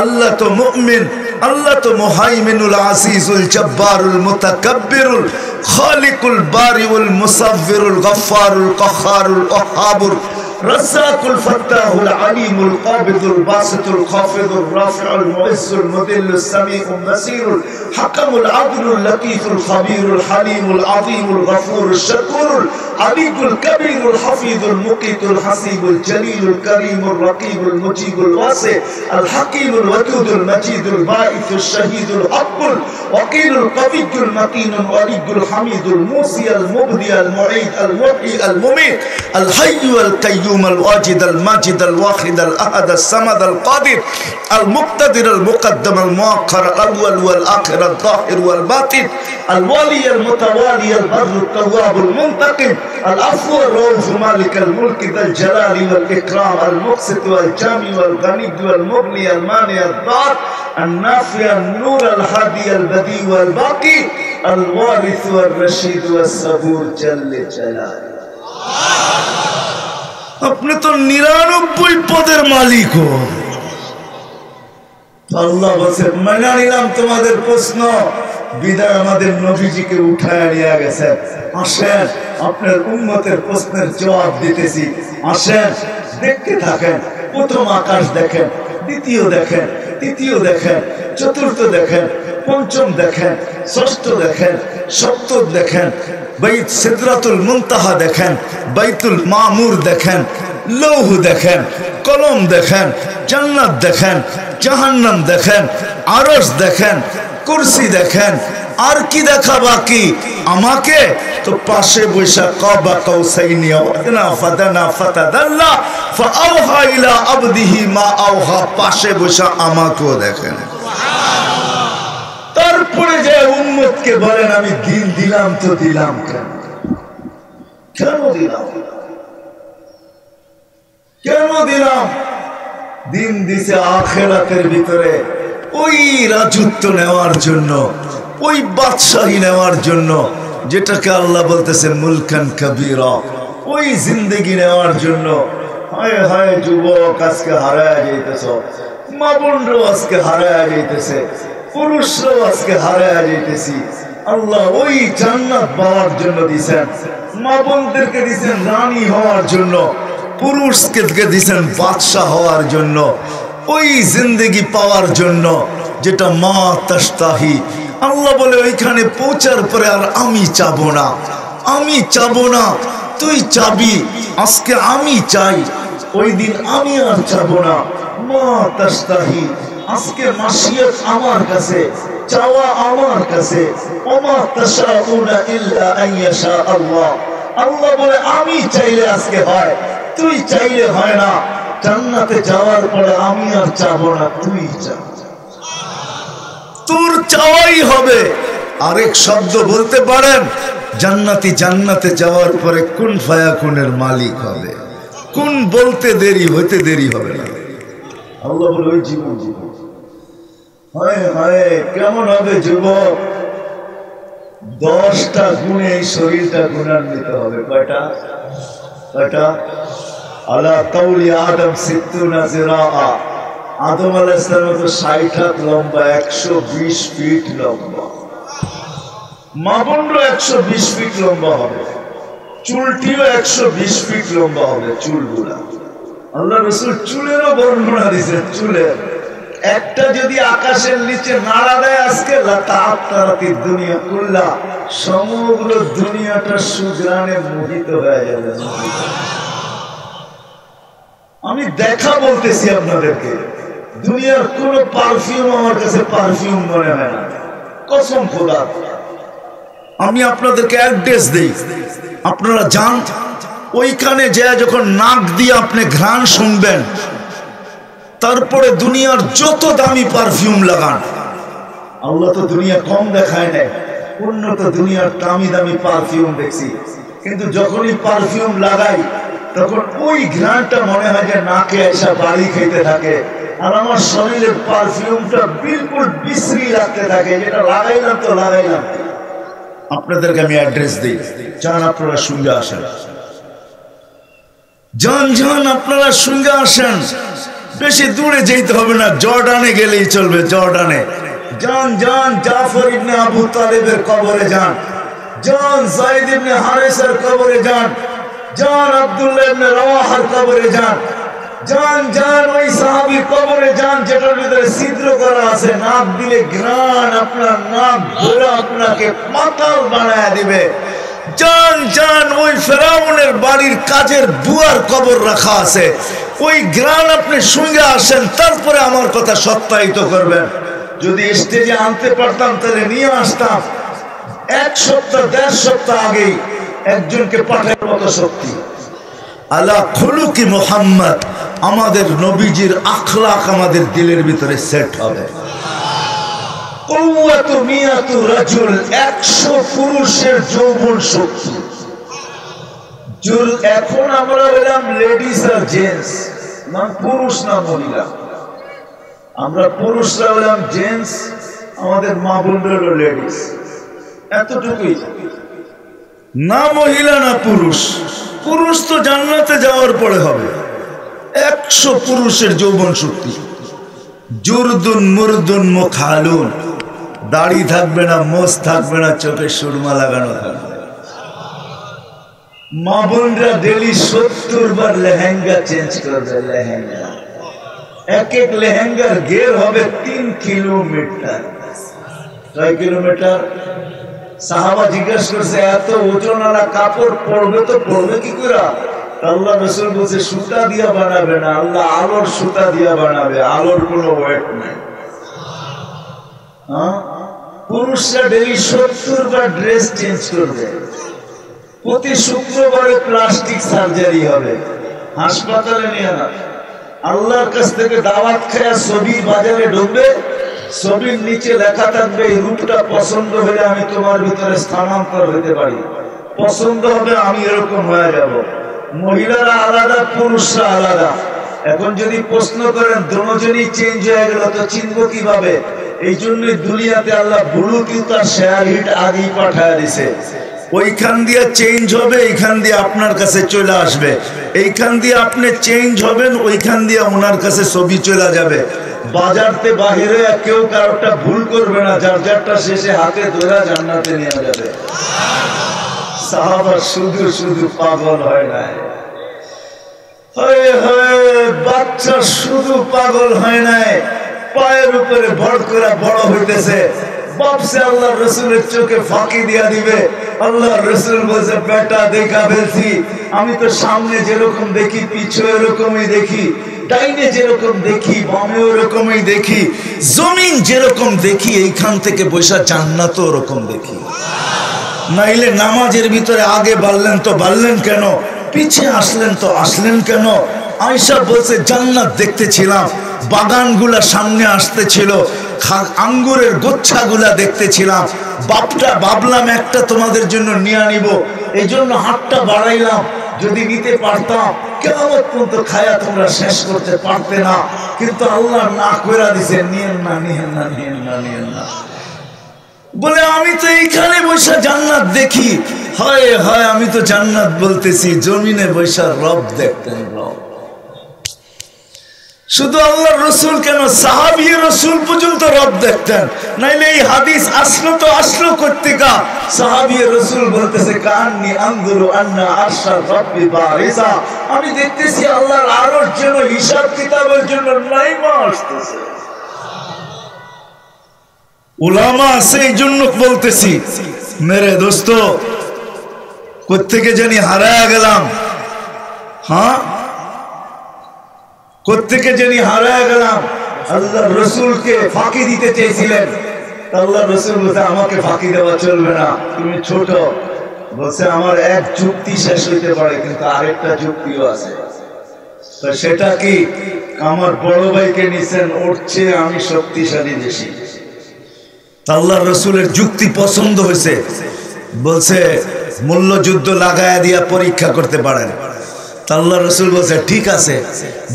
[SPEAKER 1] আল্লাহ তো মুমিন, আল্লাহ তো মুহাইমিনুল আজিজুল জব্বারুল মুতাকাব্বিরুল খালিকুল বারিউল মুসাవ్বিরুল গফফারুল কহ্হারুল ওয়াহ্হাবুর رزاق الفتاح العليم القابض الباسط الخافض الرافع المعز المذل السميع البصير الحكم العدل اللطيف الخبير الحليم العظيم الغفور الشكور العلي الكبير الحفيظ المقيت الحسيب الجليل الكريم الرقيب المجيب الواسع الحكيم الودود المجيد الباعث الشهيد الحق الوكيل القوي المتين الولي الحميد الموصي المبدي المعيد المحيي المميت الحي والقيوم الواجد الماجد الواحد الأحد الصمد القادر المقتدر المقدم المؤخر الأول والآخر الظاهر والباطن الوالي المتوالي البر التواب المنتقم العفو الرؤوف مالك الملك ذا الجلال والإكرام المقسط والجامع والغني والمغني المانع الضار النافع النور الهادي البديع والباقي الوارث والرشيد والصبور جل جلاله। আপনি তো 99 পদের মালিক। আল্লাহ বলেন মেনে নিলাম তোমাদের প্রশ্ন, বিদায় আমাদের নবীজিকে উঠায় নিয়ে গেছেন। আসেন আপনার উম্মতের প্রশ্নের জবাব দিতেছি, আসেন দেখতে থাকেন। প্রথম আকাশ দেখেন, দ্বিতীয় দেখেন, তৃতীয় দেখেন, চতুর্থ দেখেন, পঞ্চম দেখেন, ষষ্ঠ দেখেন, সপ্তম দেখেন, বাইত সিদরাতুল মুনতাহা দেখেন, বাইতুল মামুর দেখেন, লৌহ দেখেন, কলম দেখেন, জান্নাত দেখেন, জাহান্নাম দেখেন, আরশ দেখেন, কুরসি দেখেন। আর কি দেখা বাকি? আমাকে তো পাশে বসে কাবা কাউসাইনি ওয়াদনা ফাদানা ফাতাদাল্লা ফাআওহা ইলা আবদিহি মা আওহা, পাশে বসে আমাকেও দেখেন। তারপরে যে উম্মতকে বলেন আমি দিন দিলাম, তো দিলাম কেন? কেন দিলাম? কেন দিলাম? দিন দিছে আখিরাতের ভিতরে ওই রাজত্ব নেওয়ার জন্য, ওই বাদশাহী নেওয়ার জন্য, যেটাকে আল্লাহ বলতেছেন মুলকান কাবীরা, ওই জিন্দেগি নেওয়ার জন্য। হায় হায় যুবক, আজকে হারায় যাইতেছ, মা বোনরাও আজকে হারায় যাইতেছে, পুরুষরাও আজকে হারায় যাইতেছি। আল্লাহ ওই জান্নাত পাওয়ার জন্য দিছেন, মা বোনদেরকে দিছেন রানী হওয়ার জন্য, পুরুষকে দিছেন বাদশাহ হওয়ার জন্য, ওই জিন্দেগি পাওয়ার জন্য যেটা মা তাস্তাহি। আল্লাহ বলে ওইখানে পৌঁছার পরে আর আমি চাবো না, আমি চাবো না, তুই চাবি। আজকে আমি চাই, ওই দিন আমি আর চাবো না। মা তাস্তাহি, আজকে মাশিয়াত আমার কাছে, চাওয়া আমার কাছে। ওমা তাশাউনা ইল্লা আন ইয়াশা আল্লাহ। আল্লাহ বলে আমি চাইলে আজকে হয়, তুই চাইলে হয় না। জান্নাতে যাওয়ার পরে আমি আর চাবো না, তুই চা, তোর চাওয়াই হবে। আরেক শব্দ বলতে পারেন, জান্নাতি জান্নাতে যাওয়ার পরে কুন ফায়াকুনের মালিক হবে। কোন বলতে দেরি হইতে দেরি হবে না। আল্লাহ বলে ওই জীবন জীবন। হায় হায় কেমন হবে যুবক? 10টা গুণে এই শরীরটা গুণান্বিত হবে। কয়টা? কয়টা? আলা কাউলি আদম 60 জিরাআ। আদম আলাইহিস সালাম তো 60 হাত লম্বা, 120 ফিট লম্বা। মা বোনরা 120 ফিট লম্বা হবে, চুলটিও 120 ফিট লম্বা হবে। চুলগুলা আল্লাহ রাসূল চুলেরও বর্ণনা দিয়েছেন। চুলের একটা যদি আকাশের নিচে নাড়া দেয় আজকে, লাতাআতারাতিদ দুনিয়া কুল্লা, সমগ্র দুনিয়াটা সুগ্রাণে মোহিত হয়ে যাবে। আমি দেখা বলতেছি আপনাদেরকে, দুনিয়ার কোন পারফিউম আমার কাছে পারফিউম মনে হয় না, কসম খোদা। আমি আপনাদেরকে অ্যাড্রেস দেই, আপনারা যান, ওইখানে যে যখন নাক দিয়ে আপনি ঘ্রাণ শুনবেন, তারপরে দুনিয়ার যত দামি পারফিউম লাগান। আল্লাহ তো দুনিয়া কম দেখায় না, উন্নত দুনিয়ার দামি দামি পারফিউম দেখছি, কিন্তু যখনই পারফিউম লাগাই তখন ওই ঘ্রাণটা মনে হয় যে নাকে এসে বাড়ি খেতে থাকে। আর আমার শরীরের পারফিউমটা বিলকুল বিশ্রী লাগতে থাকে, যেটা লাগাইলাম তো লাগাইলাম। আপনাদেরকে আমি অ্যাড্রেস দিই, যান আপনারা সঙ্গে আসেন, যান যান আপনারা সঙ্গে আসেন। বেশি দূরে যেতে হবে না, জর্ডানে গেলেই চলবে। জর্ডানে যান, যান জাফর ইবনে আবু তালেবের কবরে যান, যান যায়েদ ইবনে হারেসার কবরে যান, যান আব্দুল্লাহ ইবনে রাওয়াহার কবরে যান, যান যান ওই সাহাবীর কবরে যান যেটার ভিতরে ছিদ্র করা আছে। নাক দিলে ঘ্রাণ আপনার নাক ধরে আপনাকে মাতাল বানায় দিবে। যান যান ওই ফেরাউনের বাড়ির কাজের বুয়ার কবর রাখা আছে, ওই ঘ্রাণ আপনি সঙ্গে আসেন, তারপরে আমার কথা সত্যায়িত করবেন। যদি স্টেজে আনতে পারতাম তাহলে নিয়ে আসতাম। 1 সপ্তাহ 1.5 সপ্তাহ আগেই একজনকে পাঠানোর মতো শক্তি। আলা খুলুকি মুহাম্মদ, আমাদের নবীজির আখলাক আমাদের দিলের ভিতরে সেট হবে। কুওয়াতু মিয়াতু রাজুল, 100 পুরুষের যৌবন শক্তি। এখন আমরা বললাম লেডিস আর জেন্টস, না পুরুষ না মহিলা। আমরা পুরুষরা বললাম জেন্টস, আমাদের মা বোনরা লেডিস, এতটুকুই। না মহিলা না পুরুষ। পুরুষ তো জান্নাতে যাওয়ার পরে হবে। 100 পুরুষের যৌবন শক্তি। জুরদুন মুরদুন মুখালুন, দাড়ি থাকবে না, মোছ থাকবে না, চোখে সুরমা লাগানো থাকবে। মা বোনরা ডেলি 70 বার লেহেঙ্গা চেঞ্জ করবে। লেহেঙ্গা এক এক লেহেঙ্গার ঘের হবে 3 কিলোমিটার। 6 কিলোমিটার। সাহাবা জিজ্ঞেস করছে, এত ওজনওয়ালা কাপড় পরবে তো পরবে কি করে? আল্লাহ রাসূল বলছে, সুতা দিয়া বানাবে না, আল্লাহ আলোর সুতা দিয়া বানাবে, আলোর কোনো ওয়েট নাই। পুরুষরা ডেলি 70 বার ড্রেস চেঞ্জ করবে। প্রতি শুক্রবারে প্লাস্টিক সার্জারি হবে, হাসপাতালে নিয়ে না। আল্লাহর কাছ থেকে দাওয়াত খেয়ে ছবি বাজারে ঢুকবে, ছবির নিচে লেখা থাকবে, এই রূপটা পছন্দ হলে আমি তোমার ভিতরে স্থানান্তর হতে পারি, পছন্দ হবে আমি এরকম হয়ে যাব। মহিলারা আলাদা, পুরুষরা আলাদা। এখন যদি প্রশ্ন করেন দুজনই চেঞ্জ হয়ে গেল তো চিনবো কিভাবে? এই জন্য দুনিয়াতে আল্লাহ ব্লুটুথ আর শেয়ার হিট আগেই পাঠায় দিছে। ওইখান দিয়ে চেঞ্জ হবে, এইখান দিয়ে আপনার কাছে চলে আসবে, এইখান দিয়ে আপনি চেঞ্জ হবেন, ওইখান দিয়ে ওনার কাছে ছবি চলে যাবে। বাজারতে বাহিরে কেউ কারোটা ভুল করবে না, যার যারটা শেষে হাতে ধরে জান্নাতে নিয়ে যাবে। সাহাবা শুধু শুধু পাগল হয় নাই, বাচ্চা শুধু পাগল হয় নাই, পায়ের উপরে ভর করে বড় হইতেছে। বাপসে আল্লাহ রসুলের চোখে ফাঁকি দিয়া দিবে। আল্লাহ রসুল বলছে, বেটা দেখা ফেলছি, আমি তো সামনে যেরকম দেখি পিছু এরকমই দেখি, ডাইনে যেরকম দেখি বামে ওরকমই দেখি, জমিন যেরকম দেখি এইখান থেকে বৈশা জান্নাত ওরকম দেখি। নাইলে নামাজের ভিতরে আগে বাড়লেন তো বাড়লেন কেন, পিছে আসলেন তো আসলেন কেন? আয়েশা বলছে, জান্নাত দেখতেছিলাম, বাগানগুলা সামনে আসতেছিল, আঙ্গুরের গোচ্ছাগুলা দেখতেছিলাম, বাপটা ভাবলাম একটা তোমাদের জন্য নিয়ে নিব, এই জন্য হাতটা বাড়াইলাম, যদি নিতে পারতাম কিয়ামত পর্যন্ত খায়া তোমরা শেষ করতে পারতে না, কিন্তু আল্লাহ না কইরা দিছে, নিয়েন না নিয়েন না নিয়েন না নিয়েন না বলে। আমি তো এইখানে বৈশা জান্নাত দেখি। হয় হয়, আমি তো জান্নাত বলতেছি, জমিনে বৈশা রব দেখতেন, রব। শুধু আল্লাহ রসুল কেন, সাহাবী রসুল পর্যন্ত রব দেখতেন। নাইলে এই হাদিস আসলো তো আসলো কোত্থেকা? সাহাবী রসুল বলতেছে, কান্নি আনজুরু আন্না আরশার রব্বি বারিসা, আমি দেখতেছি আল্লাহর আরশ যেন হিসাব কিতাবের জন্য নাইমা আসতেছে। উলামা সেই জন্য বলতেছি, মেরে দোস্ত, কোত্থেকে জানি হারায় গেলাম। হ্যাঁ, কোত্থেকে জানি হারায় গেলাম। আল্লাহ রসুলকে ফাঁকি দিতে চেয়েছিলেন, আল্লাহ রসুল বলছে, আমাকে ফাঁকি দেওয়া চলবে না, তুমি ছোট। বলছে, আমার এক যুক্তি শেষ হইতে পারে, কিন্তু আরেকটা যুক্তিও আছে। তো সেটা কি? আমার বড় ভাইকে নিছেন, উঠছে আমি শক্তিশালী বেশি। আল্লাহ রসুলের যুক্তি পছন্দ হয়েছে, বলছে মূল্যযুদ্ধ লাগায়া দিয়া পরীক্ষা করতে পারেন। আল্লাহ রসুল বলছে, ঠিক আছে।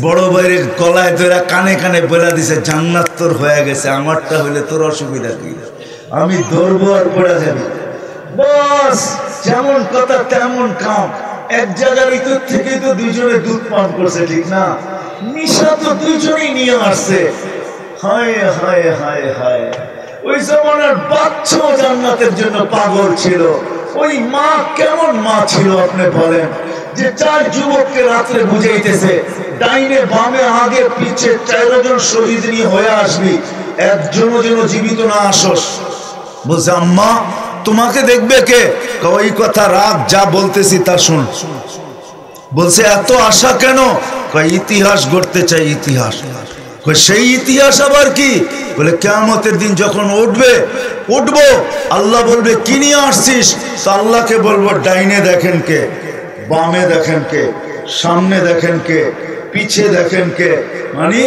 [SPEAKER 1] বড় ভাইয়ের গলায় ধরে কানে কানে বলে দিছে, জান্নাত তোর হয়ে গেছে, আমারটা হইলে তোর অসুবিধা কি? আমি ধরবো আর পড়ে যাবি। বস, যেমন কথা তেমন কাম। এক জায়গার ভিতর থেকে তো দুজনে দুধ পান করছে, ঠিক না? নিশা তো দুজনেই নিয়ে আসছে। হায় হায় হায় হায়, ওই জমানার বাচ্চাও জান্নাতের জন্য পাগল ছিল। ওই মা কেমন মা ছিল আপনি বলেন, যে চার যুবককে রাত্রে বুঝাইতেছে, ডাইনে বামে আগে পিছে 4 জন শহীদ নিয়ে হয়ে আসবি, একজনও যেন জীবিত না আসস। বলছে, আম্মা তোমাকে দেখবে কে? ওই কথা রাখ, যা বলতেছি তা শুন। বলছে, এত আশা কেন? ইতিহাস গড়তে চাই, ইতিহাস। সেই ইতিহাস আবার কি? বলে, কিয়ামতের দিন যখন উঠবো, আল্লাহ বলবে, কি নিয়ে আসছিস? তো আল্লাহকে বলবো, ডাইনে দেখেন কে, বামে দেখেন কে, সামনে দেখেন কে, পিছে দেখেন কে। মানে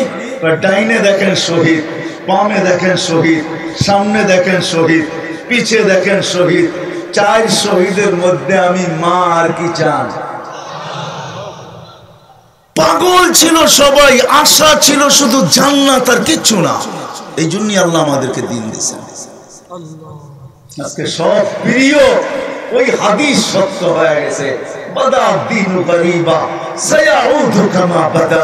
[SPEAKER 1] ডাইনে দেখেন শহীদ, বামে দেখেন শহীদ, সামনে দেখেন শহীদ, পিছে দেখেন শহীদ। 4 শহীদের মধ্যে আমি মা, আর কি চান? পাগল ছিল সবাই, আশা ছিল শুধু জান্নাত আর কিচ্ছু না। এই জন্যই আল্লাহ আমাদেরকে দিন দিয়েছেন। আজকে সব প্রিয় ওই হাদিস সত্য হয়ে গেছে, বাদা দ্বীনু গরীবা সায়াউদু কামা বাদা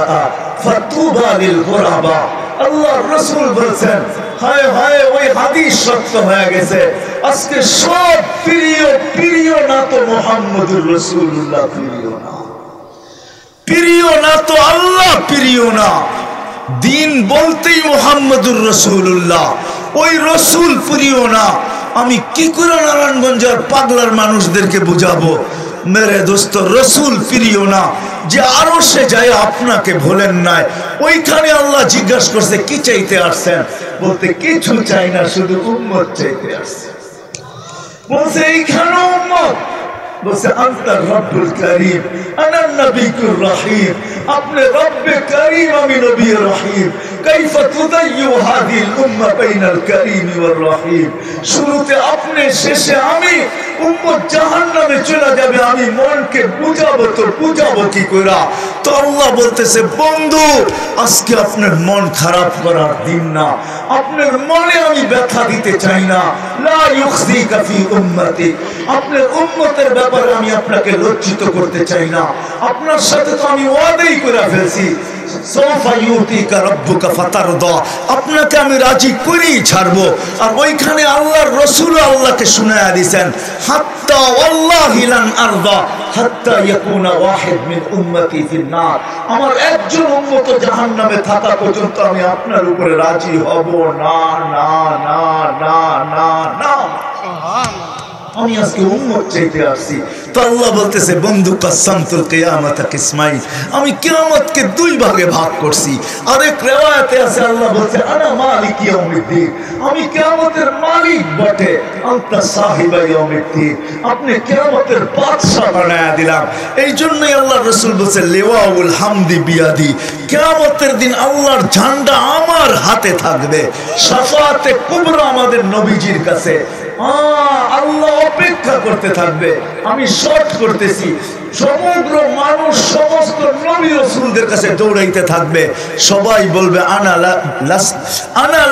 [SPEAKER 1] ফাতুবা লিল গুরাবা। আল্লাহ রাসূল বলেছেন, হায় হায়, ওই হাদিস সত্য হয়ে গেছে। আজকে সব প্রিয় না তো মুহাম্মদুর রাসূলুল্লাহ প্রিয় না, প্রিয় না তো আল্লাহ প্রিয় না। দিন বলতেই মুহাম্মদুর রাসূলুল্লাহ, ওই রসুল প্রিয় না। আমি কি করে নারায়ণগঞ্জের পাগলার মানুষদেরকে বুঝাবো? মেরে দোস্ত, রসুল প্রিয় না। যে আরো সে যায় আপনাকে ভোলেন নাই, ওইখানে আল্লাহ জিজ্ঞাসা করছে, কি চাইতে আসছেন? বলতে, কিছু চাই না, শুধু উম্মত চাইতে আসছে। বলছে, এইখানে উম্মত। বলছে, আনতা রব্বুল কারীম, আনা নবিকুর রহিম, अपने रब्बे करीम আমি নবী রহিম কাইফা তুদাইয়ু হাদিল উম্মাহ বাইনাল করিম ওয়ার রহিম শুরুতে আপনি শেষে আমি উম্মত জাহান্নামে চলে যাবে আমি মনকে বুঝাবো কি কইরা তো আল্লাহ বলতেছে বন্ধু আজকে আপনার মন খারাপ করার দিন না আপনার মনে আমি ব্যথা দিতে চাই না লা ইউখজিকা ফি উম্মতি আপনার উম্মতের ব্যাপারে আমি আপনাকে লজ্জিত করতে চাই না আপনার সাথে তো আমি ওয়াদাই করে ফেলছি সৌফা ইউতিকা রাব্বুকা ফাতারদা আপনাকে আমি রাজি করেই ছাড়বো আর ওইখানে আল্লাহর রাসূল আল্লাহকে শুনায়া দিবেন হাত্তা ওয়াল্লাহি লান আরদা হাত্তা ইয়াকুনা ওয়াহিদ মিন উম্মতি ফিন নার আমার একজন উম্মত জাহান্নামে থাকা পর্যন্ত আমি আপনার উপরে রাজি হব না না না না না না সুবহানাল্লাহ আমি আজকে উম্মত চাইতে আসছি তো আল্লাহ বলতেছে বন্ধু কাসামতুল কিয়ামাত কিসমাইন আমি কিয়ামতকে দুই ভাগে ভাগ করছি আরেক riwayate আছে আল্লাহ বলছে আনা মালিক ইয়াউমিদ্দিন আমি কিয়ামতের মালিক বটে আনতা সাহিবা ইয়াউমিদ্দিন আপনি কিয়ামতের বাদশা বানায়া দিলাম এইজন্যই আল্লাহর রাসূল বলেছে লিওয়াউল হামদি বিয়াদি কিয়ামতের দিন আল্লাহর ঝান্ডা আমার হাতে থাকবে শাফাআতে কুবরা আমাদের নবীজির কাছে আল্লাহ অপেক্ষা করতে থাকবে আমি শর্ট করতেছি সমগ্র মানুষ সমস্ত নবী রাসূলদের কাছে দৌড়াইতে থাকবে সবাই বলবে আনা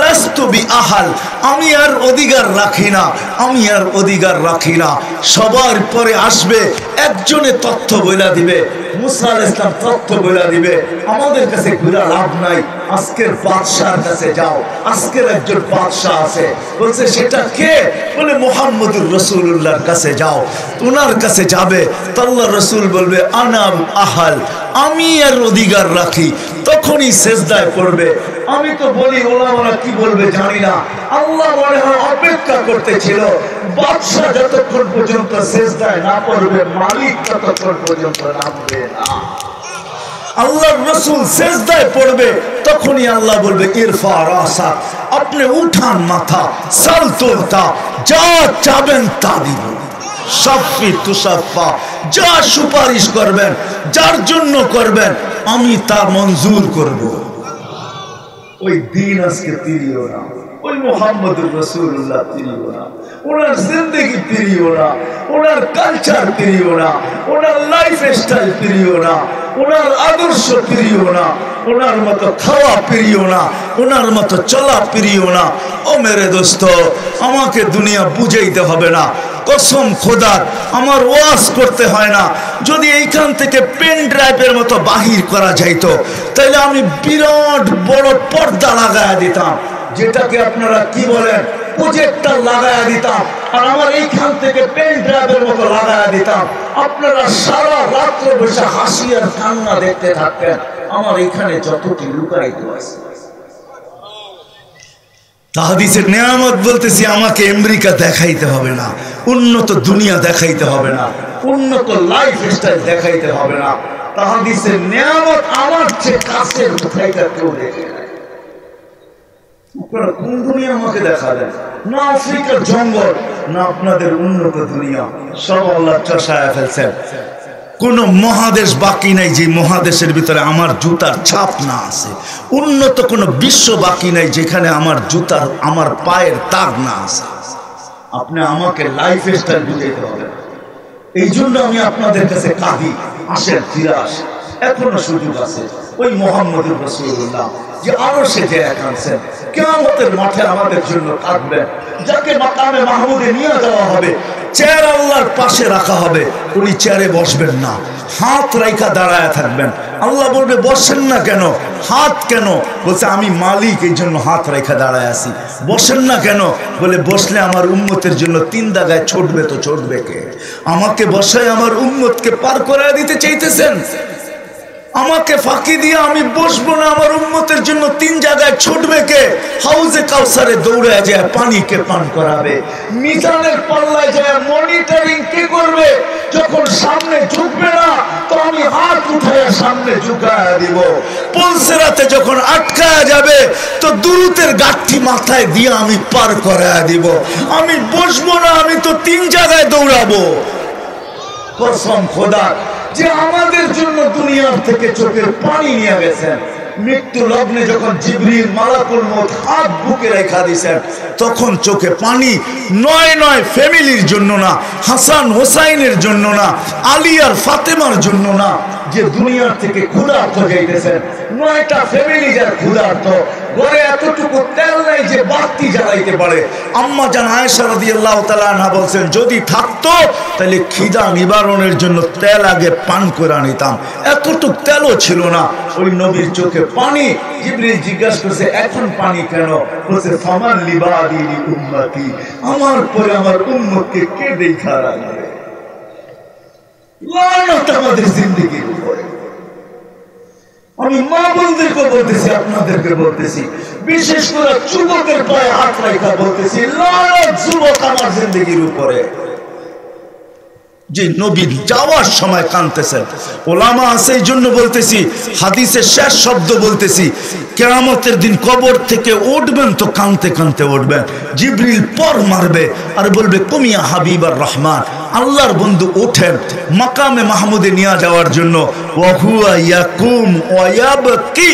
[SPEAKER 1] লাস্তু বিআহাল আমি আর অধিকার রাখি না সবার পরে আসবে একজনে তথ্য বলে দিবে মুসা আলাইহিস সালাম তথ্য বলে দিবে আমাদের কাছে ঘুরা লাভ নাই আজকের বাদশার কাছে যাও আজকের একজন বাদশা আছে বলছে সেটা কে বলে মুহাম্মদুর রাসূলুল্লাহর কাছে যাও ওনার কাছে যাবে তো আল্লাহর রাসূল বলবে আনা আহাল আমি আর অধিকার রাখি তখনই সিজদায় পড়বে আমি তো বলি ওলামারা কি বলবে জানি না আল্লাহ মনে হয় অপেক্ষা করতেছিল বাদশা যতক্ষণ পর্যন্ত সিজদায় না পড়বে মালিক ততক্ষণ পর্যন্ত নামবে না আল্লাহর রাসূল সিজদায় পড়বে তখনই আল্লাহ বলবে ইরফা রাসাক আপনি উঠান মাথা সাল তুতা যা চাবেন তা দিব শাফি তুসাফা যা সুপারিশ করবেন যার জন্য করবেন আমি তা মঞ্জুর করব ওই দিন আজকে প্রিয় না ওই মুহাম্মদুর রাসূলুল্লাহ প্রিয় না ওনার জিন্দেগি প্রিয় না ওনার কালচার প্রিয় না ওনার লাইফ স্টাইল প্রিয় না ওনার আদর্শ প্রিয় না ওনার মতো খাওয়া প্রিয় না ওনার মতো চলা প্রিয় না ও মেরে দোস্ত আমাকে দুনিয়া বুঝাইতে হবে না কসম খোদার আমার ওয়াজ করতে হয় না যদি এইখান থেকে পেন ড্রাইভের মতো বাহির করা যাইতো তাহলে আমি বিরাট বড় পর্দা লাগায়া দিতাম যেটাকে আপনারা কি বলেন প্রজেক্টর লাগায়া দিতাম আর আমার এইখান থেকে পেন ড্রাইভের মতো লাগায়া দিতাম আপনারা সারা রাত্র বসে হাসি আর কান্না দেখতে থাকতেন আমার এইখানে যতটি লুকায়িত আছে হাদিসের নিয়ামত বলতেছি আমাকে আমেরিকা দেখাইতে হবে না উন্নত দুনিয়া দেখাইতে হবে না উন্নত লাইফ স্টাইল দেখাইতে হবে না হাদিসের নিয়ামত আমার চেয়ে কাছের কোথায়টা কেউ দেখে নাই আপনারা কোন দুনিয়া আমাকে দেখা দেন না আফ্রিকার জঙ্গল না আপনাদের উন্নত দুনিয়া সব আল্লাহ চষায় ফেলছেন কোন মহাদেশ বাকি নাই যে মহাদেশের ভিতরে আমার জুতার ছাপ না আছে উন্নত কোন বিশ্ব বাকি নাই যেখানে আমার জুতার আমার পায়ের দাগ না আছে আপনি আমাকে লাইফ স্টাইল বুঝাইতে হবে এই জন্য আমি আপনাদের কাছে কাঁদি আসেন ফিরে আসেন এখনো সুযোগ আছে ওই মুহাম্মদুর রাসূলুল্লাহ যে আরশে যে একানছেন কিয়ামতের মাঠে আমাদের জন্য কাঁদবেন যাকে মাকামে মাহমুদে নিয়ে যাওয়া হবে চেয়ার আল্লাহর পাশে রাখা হবে উনি চেয়ারে বসবেন না হাত রাইখা দাঁড়ায় থাকবেন আল্লাহ বলবে বসেন না কেন হাত কেন বলছে আমি মালিক এই জন্য হাত রাইখা দাঁড়ায় আছি বসেন না কেন বলে বসলে আমার উম্মতের জন্য তিন দাগায় ছুটবে তো ছুটবে কে আমাকে বসায় আমার উম্মতকে পার করায় দিতে চাইতেছেন আমাকে ফাঁকি দিয়ে আমি বসবো না আমার উম্মতের জন্য তিন জায়গায় ছুটবে কে হাউজে কাউসারে দৌড়ে যায় পানি কে পান করাবে মিজানের পাল্লায় যায় মনিটরিং কে করবে যখন সামনে ঝুঁকবে না তো আমি হাত উঠায় সামনে ঝুঁকায় দিব পুলসেরাতে যখন আটকায় যাবে তো দুরুতের গাঠি মাথায় দিয়ে আমি পার করায় দিব আমি বসবো না আমি তো তিন জায়গায় দৌড়াবো কসম খোদা যে আমাদের জন্য দুনিয়ার থেকে চোখের পানি নিয়ে গেছেন। মৃত্যু লগ্নে যখন জিবরিল মালাকুল মউত হাত বুকে রেখা দিয়েছেন, তখন চোখে পানি। নয় ফ্যামিলির জন্য না, হাসান হোসাইনের জন্য না, আলী আর ফাতেমার জন্য না, যে দুনিয়ার থেকে ক্ষুধার্ত যাইতেছেন। 9টা ফ্যামিলি যার ক্ষুধার্ত, ঘরে এতটুকু তেল নাই যে বাতি জ্বালাইতে পারে। আম্মা জান আয়েশা রাদিয়াল্লাহু তাআলা আনহা বলছেন, যদি থাকতো তাহলে খিদা নিবারণের জন্য তেল আগে পান করে নিতাম। এতটুকু তেলও ছিল না। ওই নবীর চোখে পানি। জিবরিল জিজ্ঞাসা করছে, এখন পানি কেন? বলছে, ফামান লিবাদি উম্মতি, আমার পরে আমার উম্মতকে কে দেখা রাখবে? লানত আমাদের জিন্দেগির উপরে। আমি মা বোনদেরকে বলতেছি, আপনাদেরকে বলতেছি, বিশেষ করে যুবকের পায়ে হাত রাখা বলতেছি, লানত যুবক আমার জিন্দেগির উপরে। যে নবী যাওয়ার সময় কাঁদতেছেন, ওলামা আছে এই জন্য বলতেছি, হাদিসের শেষ শব্দ বলতেছি, কিয়ামতের দিন কবর থেকে উঠবেন তো কাঁদতে কাঁদতে উঠবেন। জিবরিল পর মারবে আর বলবে, কুমিয়া হাবিবার রহমান, আল্লাহর বন্ধু ওঠেন মাকামে মাহমুদে নিয়ে যাওয়ার জন্য। ওয়াহুয়া ইয়াকুম ওয়া ইয়াবকি,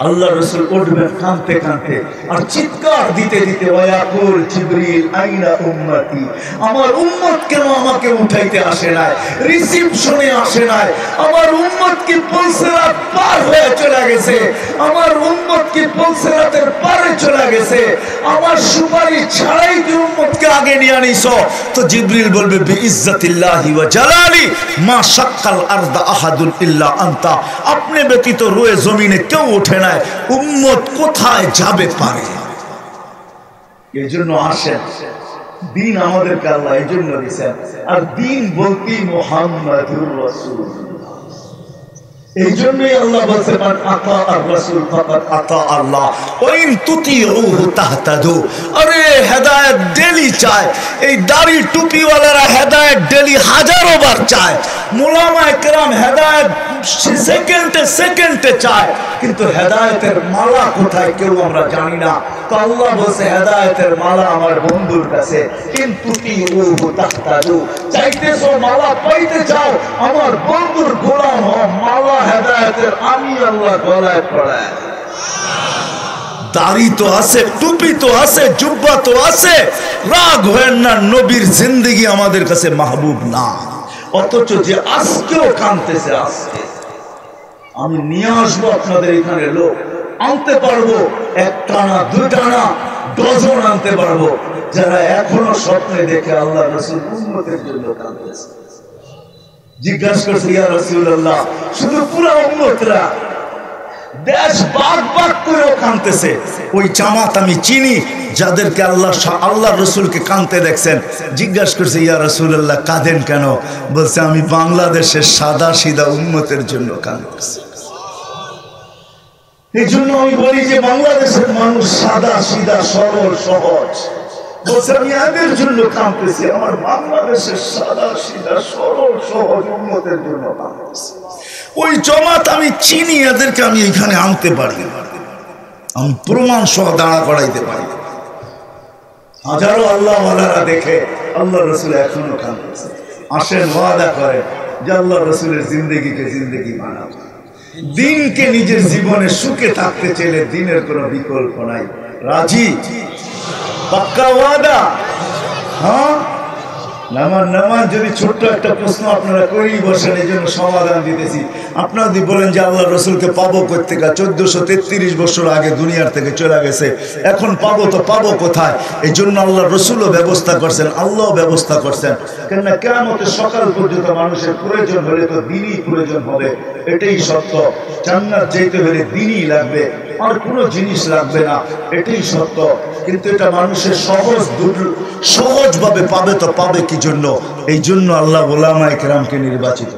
[SPEAKER 1] আল্লাহ রাসূল উঠবেন কাঁদতে কাঁদতে আর চিৎকার দিতে দিতে, ওয়াকুল জিবরিল আইনা উম্মতি, আমার উম্মত কেন আমাকে উঠাইতে আসে নাই, রিসিপশনে আসে নাই? আমার উম্মত কি পুলসিরাত পার হয়ে চলে গেছে? আমার উম্মত কি পুলসিরাতের পারে চলে গেছে? আমার সুপারিশ ছাড়াই কি উম্মতকে আগে নিয়ে আনিছো? তো জিবরিল বলবে, বিইজ্জাতিল্লাহি ওয়া জালালি মা শাক্কাল আরদা আহাদুন ইল্লা আনতা, আপনি ব্যতীত রয়ে জমিনে কেউ ওঠে না। উম্মত কোথায় যাবে পারে? এই জন্য আসেন, দিন আমাদেরকে আল্লাহ এই জন্য দিয়েছেন। আর দিন বলতে মুহাম্মাদুর রাসূলুল্লাহ। এই জন্যই আল্লাহ বলছে, মান আতা আর রাসূল ফাকাদ আতা আল্লাহ ওয়া ইন তুতিউহু তাহতাদু। আরে হেদায়েত ডেলি চায়। এই দাড়ি টুপিওয়ালারা হেদায়েত ডেলি হাজারো বার চায়। মুলামায়ে কেরাম হেদায়েত সেকেন্ডে সেকেন্ডে চায়, কিন্তু হেদায়েতের মালা কোথায় কেউ আমরা জানি না। তো আল্লাহ বলছে, হেদায়েতের মালা আমার বন্ধুর কাছে। কিন্তু তুতিউহু তাহতাদু, চাইতেছো মালা পাইতে চাও, আমার বন্ধুর গোলাম হও। মালা হেদায়েতের আমি আল্লাহ গলায় পড়ায়। দাড়ি তো আছে, টুপি তো আছে, জুব্বা তো আছে, রাগ হয় না, নবীর জিন্দেগি আমাদের কাছে মাহবুব না। অথচ যে আজকেও কাঁদতেছে, আজকে আমি নিয়ে আসবো আপনাদের এখানে লোক আনতে পারবো, একটা না দুইটা না, ডজন আনতে পারবো, যারা এখনো স্বপ্নে দেখে আল্লাহ রাসূল উম্মতের জন্য কাঁদতেছে। জিজ্ঞাসা করছে, ইয়া রাসূলুল্লাহ, শুধু পুরো উম্মতরা? দেশ বাগ বাগ করেও কাঁদতেছে। ওই জামাত আমি চিনি যাদেরকে আল্লাহ রসুলকে কাঁদতে দেখছেন। জিজ্ঞাসা করছে, ইয়া রাসূলুল্লাহ, কাঁদেন কেন? বলছে, আমি বাংলাদেশের সাদা সিধা উম্মতের জন্য কাঁদতেছি। এই জন্য আমি বলি যে বাংলাদেশের মানুষ সাদা সিধা সরল সহজ। বলছে, আমি এদের জন্য কাঁদতেছি, আমার বাংলাদেশের সাদা সিধা সরল সহজ উম্মতের জন্য কাঁদতেছি। ওই জমাত আমি চিনি, এদেরকে আমি এখানে আনতে পারি, আমি প্রমাণ সহ দাঁড়া করাইতে পারি। হাজারো আল্লাহওয়ালারা দেখে আল্লাহ রসুল এখনো কাঁদতেছে। আসেন, ওয়াদা করেন যে আল্লাহ রসুলের জিন্দেগিকে জিন্দেগি বানাবো। দিনকে নিজের জীবনে সুখে থাকতে চাইলে দিনের কোনো বিকল্প নাই। রাজি? পাক্কা ওয়াদা? হ্যাঁ। নামাজ যদি ছোট্ট একটা প্রশ্ন আপনারা করেই বসেন, এই জন্য সমাধান দিতেছি। আপনারা যদি বলেন যে আল্লাহ রসুলকে পাবো কোত্থেকে, 1433 বছর আগে দুনিয়ার থেকে চলে গেছে, এখন পাবো তো পাবো কোথায়? এই জন্য আল্লাহ রসুলও ব্যবস্থা করছেন, আল্লাহ ব্যবস্থা করছেন। কেননা কিয়ামতের সকাল পর্যন্ত মানুষের প্রয়োজন হলে তো দিনই প্রয়োজন হবে, এটাই সত্য। জান্নাত যেতে হলে দিনই লাগবে, আর কোনো জিনিস লাগবে না, এটাই সত্য। কিন্তু এটা মানুষের সহজভাবে পাবে তো পাবে কি জন্য? এই জন্য আল্লাহ উলামায়ে কেরামকে নির্বাচিত